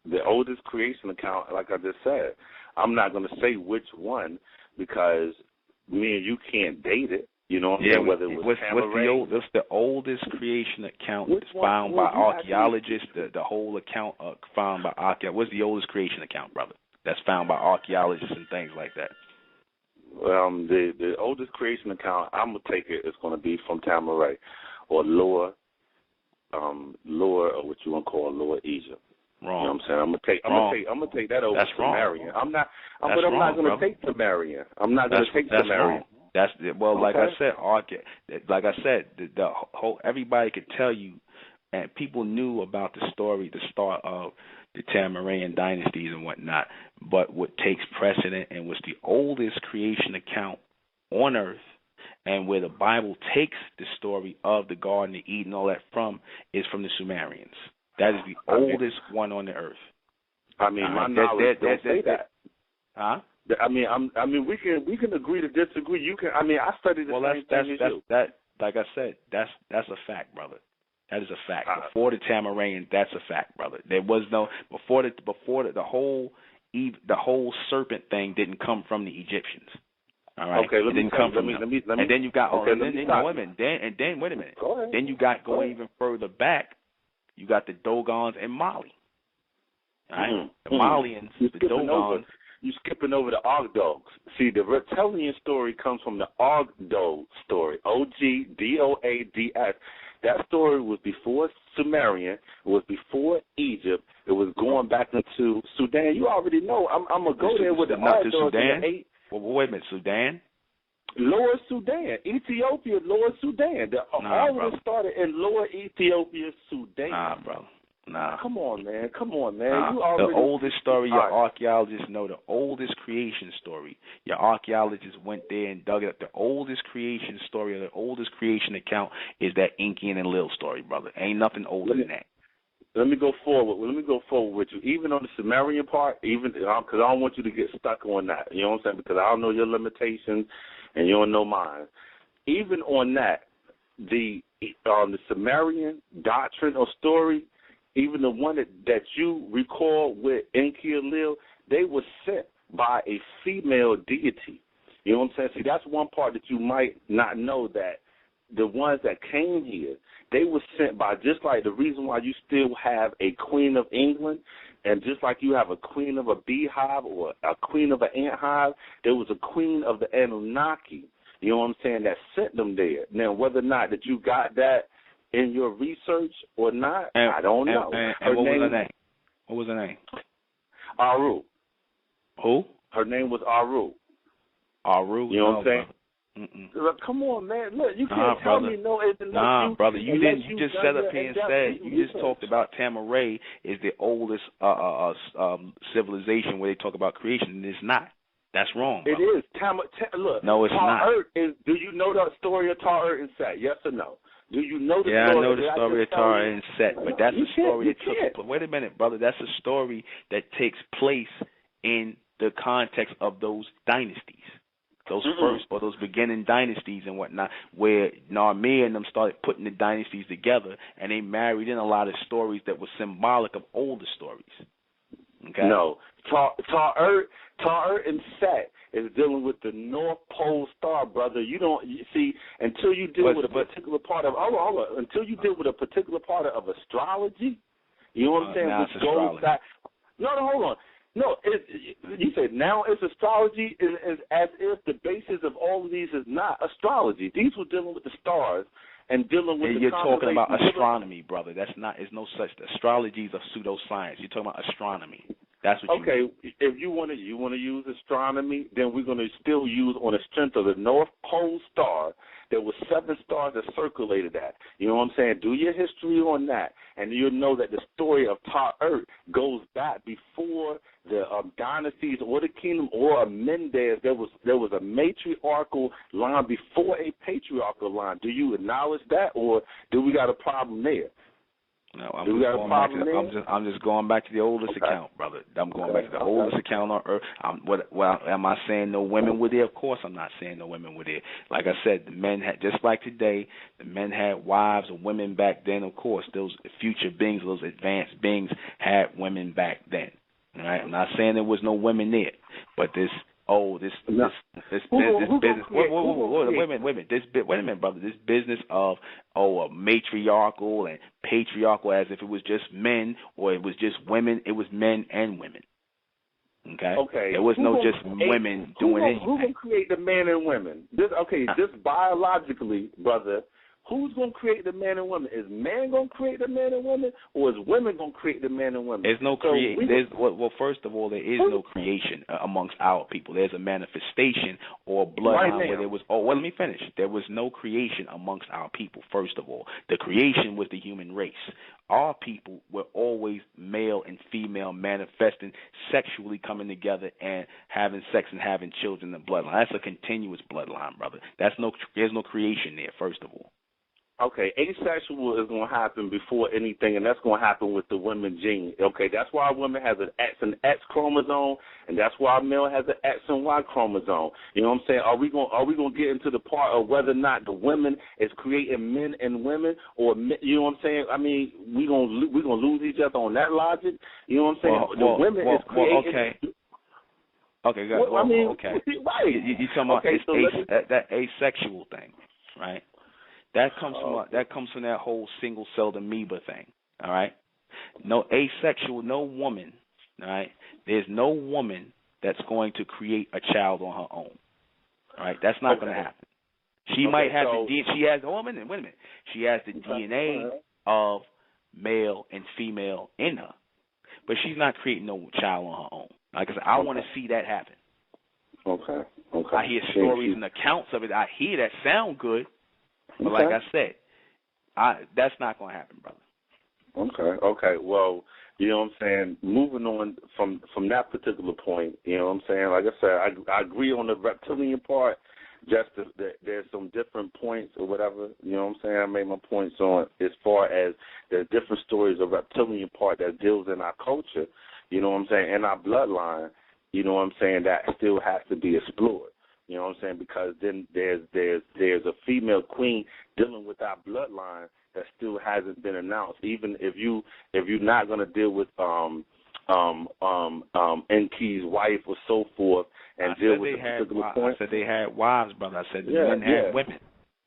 The oldest creation account, like I just said, I'm not going to say which one because me and you can't date it. You know what I'm saying? Whether it was what's the oldest creation account found by archaeologists? The whole account found by archaeologists. What's the oldest creation account, brother? That's found by archaeologists and things like that. The oldest creation account, I'm gonna take it. It's gonna be from Tamaray or Lower, or what you want to call Lower Egypt. Wrong. You know what I'm saying? I'm gonna take that over That's Sumerian. Wrong. I'm not going to take Sumerian. I'm not going to take Sumerian. That's like I said, the whole everybody could tell you, and people knew about the start of the Tamaraean dynasties and whatnot. But what takes precedent and what's the oldest creation account on Earth, and where the Bible takes the story of the Garden of Eden, all that is from the Sumerians. That is the oldest one on the Earth. I mean, my knowledge don't say that. Huh? I mean, we can agree to disagree. You can. I mean, I studied the same thing as you. Like I said, that's a fact, brother. That is a fact. Before the Tamaraeans, that's a fact, brother. There was no before the whole serpent thing didn't come from the Egyptians. All right. Okay, let me come from them. And then you got wait a minute. Go ahead. Then you got going even further back. You got the Dogons and Mali. All right, the Malians, the Dogons. You're skipping over the Ogdogs. See, the reptilian story comes from the Ogdog story, Ogdoads. That story was before Sumerian. It was before Egypt. It was going back into Sudan. You already know. I'm going to go there with the Ogdogs. Sudan? Well, wait a minute, Sudan? Lower Sudan, Ethiopia, Lower Sudan. All of it started in Lower Ethiopia, Sudan. Nah, bro. Nah. Come on, man. Nah. The oldest story your archaeologists know, the oldest creation story. Your archaeologists went there and dug it up. The oldest creation story, or the oldest creation account is that Incan and Lil story, brother. Ain't nothing older than that. Let me go forward with you. Even on the Sumerian part, because I don't want you to get stuck on that. You know what I'm saying? Because I don't know your limitations and you don't know mine. Even on that, the Sumerian doctrine or story, even the one that you recall with Enki and Lil, they were sent by a female deity. You know what I'm saying? See, that's one part that you might not know, that the ones that came here, they were sent by, just like the reason why you still have a queen of England, and just like you have a queen of a beehive or a queen of an ant hive, there was a queen of the Anunnaki, you know what I'm saying, that sent them there. Now, whether or not that you got that in your research or not, I don't know. And what was her name? What was her name? Aru. Who? Her name was Aru. Aru? You know what I'm saying? Look, come on, man. Look, you can't tell me no. Brother, you didn't. You just sat up here and said you just talked about Tamaray is the oldest civilization where they talk about creation, and it's not. That's wrong, It brother. is. Look, No, it's not. is. Do you know the story of Tar and Set? Yes or no? Do you know the story? Yeah, I know the story of Tar and Set, but that's a story that took. Wait a minute, brother. That's a story that takes place in the context of those dynasties, those first or those beginning dynasties and whatnot, where Narmia and them started putting the dynasties together, and they married in a lot of stories that were symbolic of older stories. Okay. No, Tar and Set is dealing with the North Pole Star, brother. You see, until you deal with a particular part of until you deal with a particular part of astrology, you know what I'm saying? Which goes back. No, hold on. No, you said now it's astrology is as if the basis of all of these is not astrology. These were dealing with the stars and dealing with You're talking about astronomy, brother. That's not. It's no such. Astrology is a pseudoscience. You're talking about astronomy. That's what you mean. If you want to use astronomy, then we're going to still use on the strength of the North Pole Star. There were 7 stars that circulated that. You know what I'm saying? Do your history on that, and you'll know that the story of Ta'ert goes back before the dynasties or the kingdom or a Mendez. There was a matriarchal line before a patriarchal line. Do you acknowledge that, or do we got a problem there? No, I'm just going back to the oldest account, brother. I'm going back to the oldest account on earth. Am I saying no women were there? Of course I'm not saying no women were there. Like I said, the men had, just like today, the men had wives or women back then. Of course, those future beings, those advanced beings had women back then. All right? I'm not saying there was no women there, but this business. Wait a minute, brother. This business of matriarchal and patriarchal, as if it was just men or it was just women. It was men and women. Okay. There was no just women doing anything. Who's gonna create the men and women? Just biologically, brother. Who's going to create the man and woman? Is man going to create the man and woman, or is women going to create the man and woman? There's no creation. Well, first of all, there is no creation amongst our people. There's a manifestation or bloodline where there was. Oh, well, let me finish. There was no creation amongst our people. First of all, the creation was the human race. Our people were always male and female, manifesting sexually, coming together and having sex and having children in the bloodline. That's a continuous bloodline, brother. There's no creation there. First of all. Okay, asexual is going to happen before anything, and that's going to happen with the women gene. Okay, that's why a woman has an X chromosome, and that's why a male has an X and Y chromosome. You know what I'm saying? Are we going to get into the part of whether or not the women is creating men and women, or you know what I'm saying? I mean, we gonna lose each other on that logic. You know what I'm saying? The women is creating. Okay, good. Okay. Right. You talking about that asexual thing, right? That comes from that whole single-celled amoeba thing, all right? No asexual, no woman, all right? There's no woman that's going to create a child on her own, all right? That's not going to happen. She might have she has, wait a minute. She has the DNA of male and female in her, but she's not creating no child on her own. Like I said, I want to see that happen. Okay. I hear stories and accounts of it. I hear that sound good. But like I said, that's not going to happen, brother. Okay. Well, you know what I'm saying? Moving on from that particular point, you know what I'm saying? Like I said, I agree on the reptilian part. Just that there's some different points or whatever. You know what I'm saying? I made my points on as far as the different stories of reptilian part that deals in our culture. You know what I'm saying? And our bloodline. You know what I'm saying? That still has to be explored. You know what I'm saying? Because then there's a female queen dealing with our bloodline that still hasn't been announced. Even if you're not going to deal with Enki's wife or so forth and deal with the particular point. I said they had wives, brother. I said the men had women.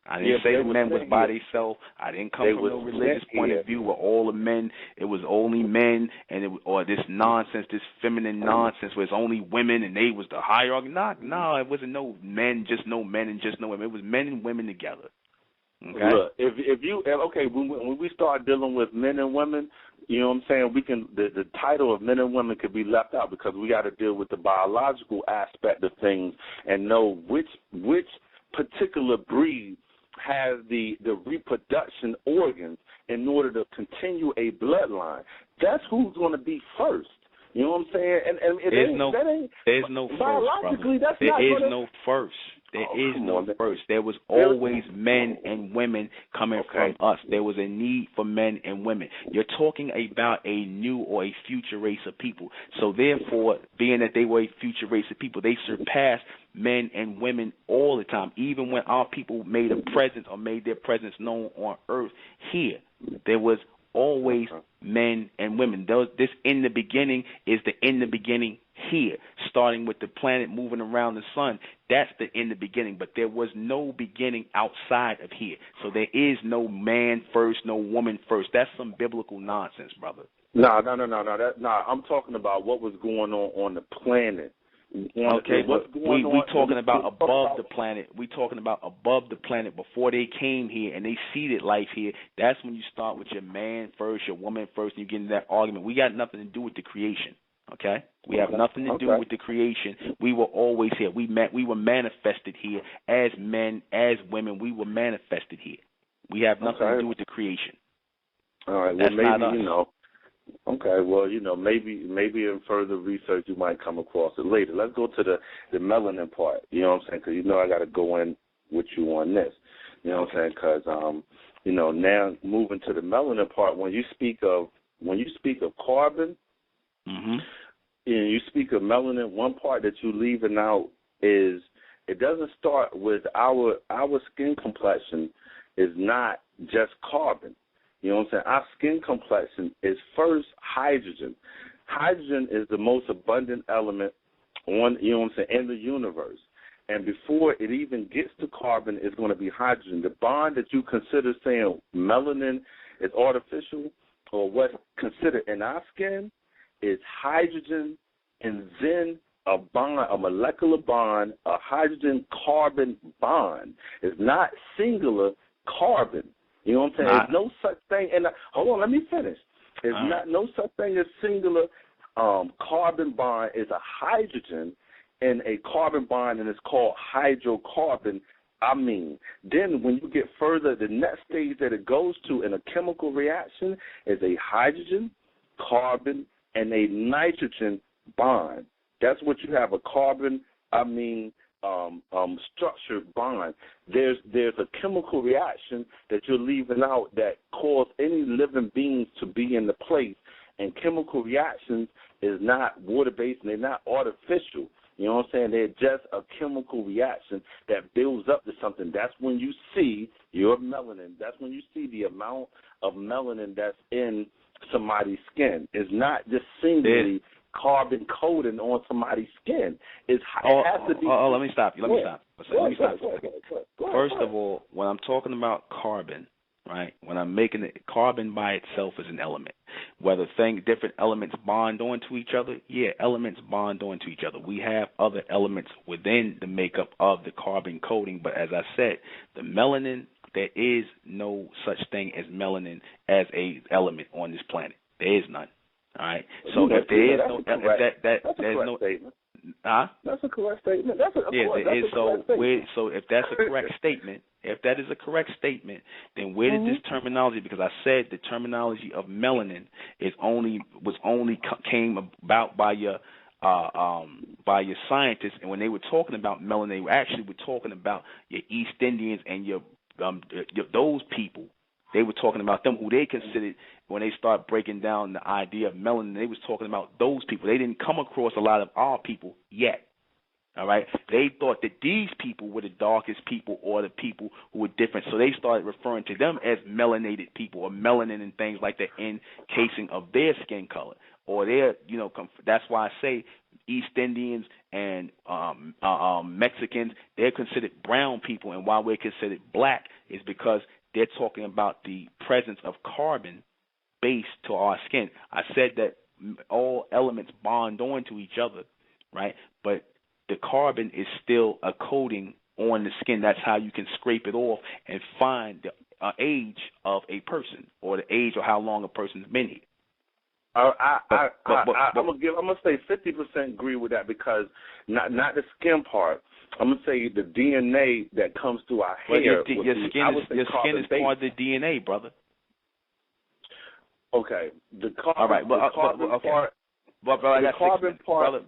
I didn't say the men was by themselves. I didn't come from no religious point of view where all the men, it was only men, or this nonsense, this feminine nonsense where it's only women and they was the hierarchy. No, it wasn't no men, just no men and just no women. It was men and women together. Okay? Look, when we start dealing with men and women, you know what I'm saying, we can the title of men and women could be left out because we got to deal with the biological aspect of things and know which particular breed has the reproduction organs in order to continue a bloodline. That's who's going to be first. You know what I'm saying? And there's no first, biologically, brother. There is no first. There is no first. There was always men and women coming from us. There was a need for men and women. You're talking about a new or a future race of people. So therefore, being that they were a future race of people, they surpassed men and women all the time. Even when our people made a presence or made their presence known on earth here, there was always men and women. This in the beginning is the in the beginning here, starting with the planet moving around the sun. That's the in the beginning, but there was no beginning outside of here. So there is no man first, no woman first. That's some biblical nonsense, brother. No. I'm talking about what was going on the planet. Okay, but we talking about above the planet. We talking about above the planet before they came here and they seeded life here. That's when you start with your man first, your woman first, and you get into that argument. We got nothing to do with the creation. Okay, we have nothing to do with the creation. We were always here. We were manifested here as men, as women. We were manifested here. We have nothing to do with the creation. All right. That's well, maybe not us. Okay, well, maybe in further research you might come across it later. Let's go to the melanin part. You know what I'm saying? Because I got to go in with you on this. You know what I'm saying? Because now moving to the melanin part, when you speak of carbon, and you speak of melanin, one part that you're leaving out is it doesn't start with our skin complexion is not just carbon. You know what I'm saying? Our skin complexion is first hydrogen. Hydrogen is the most abundant element in the universe. And before it even gets to carbon, it's going to be hydrogen. The bond that you consider saying melanin is artificial, or what's considered in our skin, is hydrogen and then a bond, a molecular bond, a hydrogen-carbon bond. It's not singular carbon. You know what I'm saying? There's no such thing. And hold on, let me finish. There's no such thing as singular carbon bond. Is a hydrogen and a carbon bond, and it's called hydrocarbon. Then when you get further, the next stage that it goes to in a chemical reaction is a hydrogen, carbon, and a nitrogen bond. That's what you have, a carbon, structured bond. There's a chemical reaction that you're leaving out that cause any living beings to be in the place. And chemical reactions is not water-based and they're not artificial. You know what I'm saying? They're just a chemical reaction that builds up to something. That's when you see your melanin. That's when you see the amount of melanin that's in somebody's skin. It's not just singly carbon coating on somebody's skin. It has to be. Let me stop you. Let me stop. First of all, when I'm talking about carbon, right, when I'm making it, carbon by itself is an element. Whether different elements bond onto each other, elements bond onto each other. We have other elements within the makeup of the carbon coating, but as I said, the melanin, there is no such thing as melanin as a element on this planet. There is none. All right. So if there is no, there's no statement. That's a correct statement. So if that's a correct statement, if that is a correct statement, then where did this terminology? Because I said the terminology of melanin came about by your scientists, and when they were talking about melanin, they actually were talking about your East Indians and your those people. They were talking about them, who they considered, when they start breaking down the idea of melanin, they was talking about those people. They didn't come across a lot of our people yet. All right? They thought that these people were the darkest people or the people who were different. So they started referring to them as melanated people, or melanin and things like that, encasing of their skin color. Or their, that's why I say East Indians and Mexicans, they're considered brown people. And why we're considered black is because they're talking about the presence of carbon base to our skin. I said that all elements bond on to each other, right? But the carbon is still a coating on the skin. That's how you can scrape it off and find the age of a person, or the age or how long a person's been here. I'm gonna say 50% agree with that, because not the skin part. I'm gonna say the DNA that comes through our hair. Your skin is part of the DNA, brother. Okay, the carbon, all right, the carbon part. Brother, I got 6 minutes. Brother,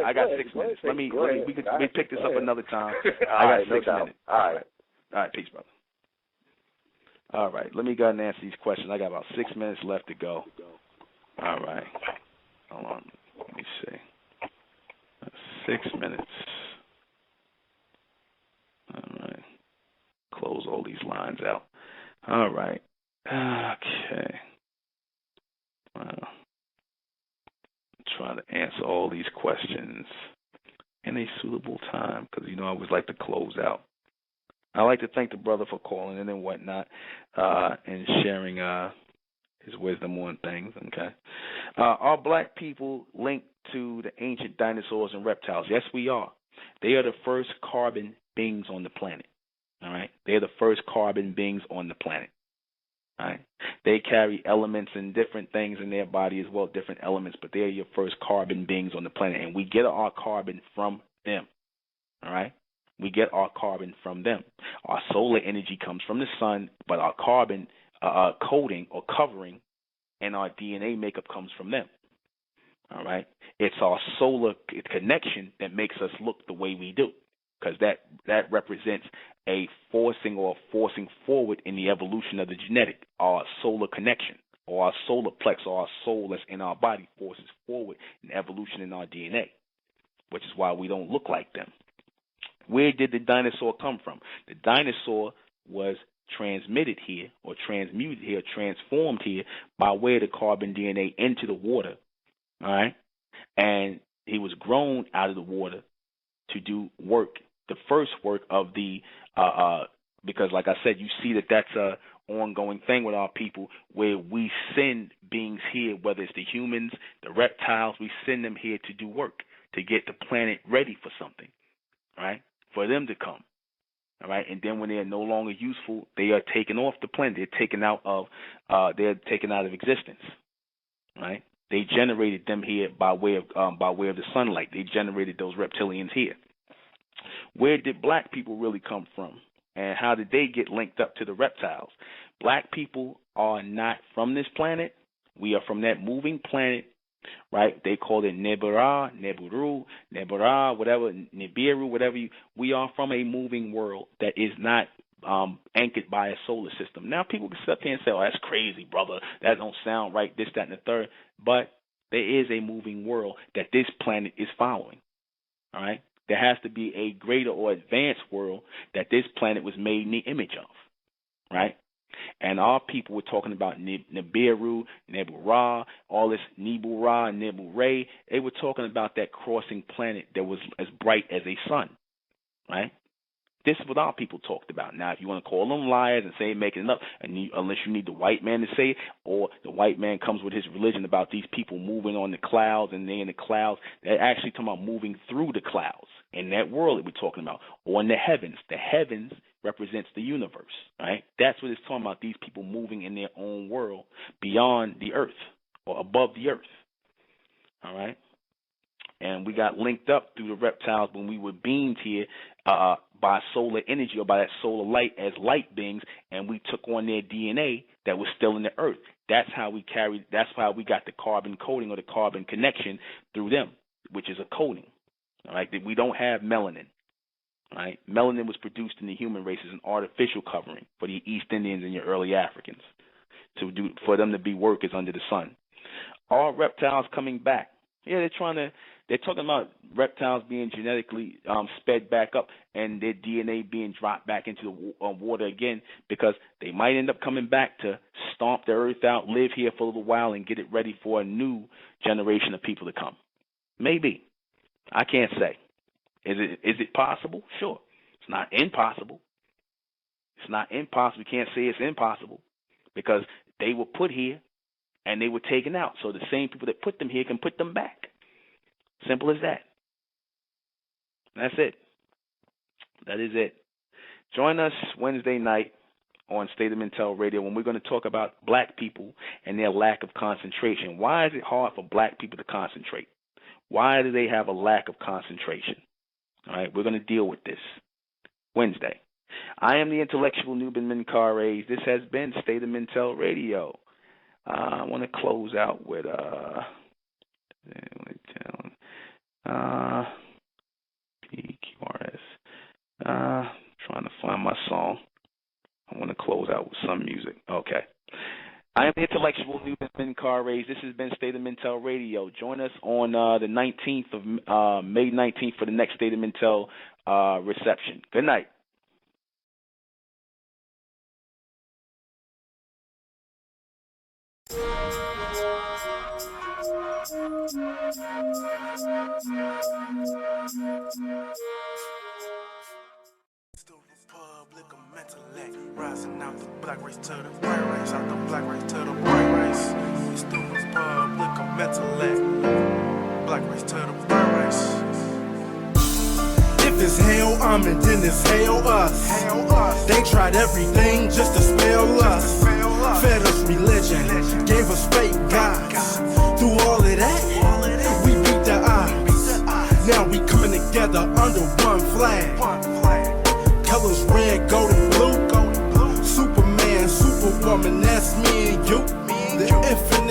I got 6 minutes. We pick this up another time. I got 6 minutes. All right, peace, brother. All right, let me go ahead and answer these questions. I got about 6 minutes left to go. All right. Hold on. Let me see. 6 minutes. All right. Close all these lines out. All right. Okay. Wow. Trying to answer all these questions in a suitable time because, I always like to close out. I like to thank the brother for calling in and whatnot and sharing his wisdom on things, okay? Are black people linked to the ancient dinosaurs and reptiles? Yes, we are. They are the first carbon beings on the planet, all right? They are the first carbon beings on the planet, all right? They carry elements and different things in their body as well, different elements, but they are your first carbon beings on the planet, and we get our carbon from them, all right? We get our carbon from them. Our solar energy comes from the sun, but our carbon coating or covering and our DNA makeup comes from them. All right? It's our solar connection that makes us look the way we do, because that represents a forcing forward in the evolution of the genetic. Our solar connection or our solar plex or our soul that's in our body forces forward in evolution in our DNA, which is why we don't look like them. Where did the dinosaur come from? The dinosaur was transmitted here or transmuted here, transformed here by way of the carbon DNA into the water, all right? And he was grown out of the water to do work, the first work of the, because like I said, you see that's a ongoing thing with our people where we send beings here, whether it's the humans, the reptiles, we send them here to do work, to get the planet ready for something, all right? For them to come, all right, and then when they are no longer useful, they are taken off the planet. They're taken out of existence, right? They generated them here by way of the sunlight. They generated those reptilians here. Where did black people really come from, and how did they get linked up to the reptiles? Black people are not from this planet. We are from that moving planet. Right? They call it Nebura, Neburu, Nebura, whatever, Nibiru, whatever. We are from a moving world that is not anchored by a solar system. Now, people can sit up here and say, oh, that's crazy, brother. That don't sound right, this, that, and the third. But there is a moving world that this planet is following. All right? There has to be a greater or advanced world that this planet was made in the image of. Right? And our people were talking about Nibiru, Nebura, all this Nibura, Nebure. They were talking about that crossing planet that was as bright as a sun, right? This is what our people talked about. Now, if you want to call them liars and say making it up, unless you need the white man to say it, or the white man comes with his religion about these people moving on the clouds and they're in the clouds, they're actually talking about moving through the clouds in that world that we're talking about, or in the heavens. The heavens represents the universe, right? That's what it's talking about, these people moving in their own world beyond the earth or above the earth, all right? And we got linked up through the reptiles when we were beamed here by solar energy or by that solar light as light beings, and we took on their DNA that was still in the earth. That's how we got the carbon coating or the carbon connection through them, which is a coating, all right? We don't have melanin. Right? Melanin was produced in the human race as an artificial covering for the East Indians and your early Africans for them to be workers under the sun. Are reptiles coming back? Yeah, they're talking about reptiles being genetically sped back up and their DNA being dropped back into the water again, because they might end up coming back to stomp the earth out, live here for a little while, and get it ready for a new generation of people to come. Maybe. I can't say. Is it possible? Sure. It's not impossible. It's not impossible. We can't say it's impossible because they were put here and they were taken out. So the same people that put them here can put them back. Simple as that. That's it. That is it. Join us Wednesday night on State of Intel Radio when we're going to talk about black people and their lack of concentration. Why is it hard for black people to concentrate? Why do they have a lack of concentration? All right, we're going to deal with this Wednesday. I am the intellectual Nuben Menkares. This has been State of Intel Radio. I want to close out with PQRS. Trying to find my song. I want to close out with some music. Okay. I am the intellectual Newman Car-Rays. This has been State of Mentel Radio. Join us on the 19th of May 19th for the next State of Mentel reception. Good night. Rising out the black race to the white race, out the black race to the white race. It's the Republic of Mentellect, black race to the white race. If it's hell, and then it's hell us. They tried everything just to spell us. Fed us religion, gave us fake gods. Through all of that, we beat the odds. Now we coming together under one flag. Colors red, gold, and blue. Superman, Superwoman, that's me and you. The infinite.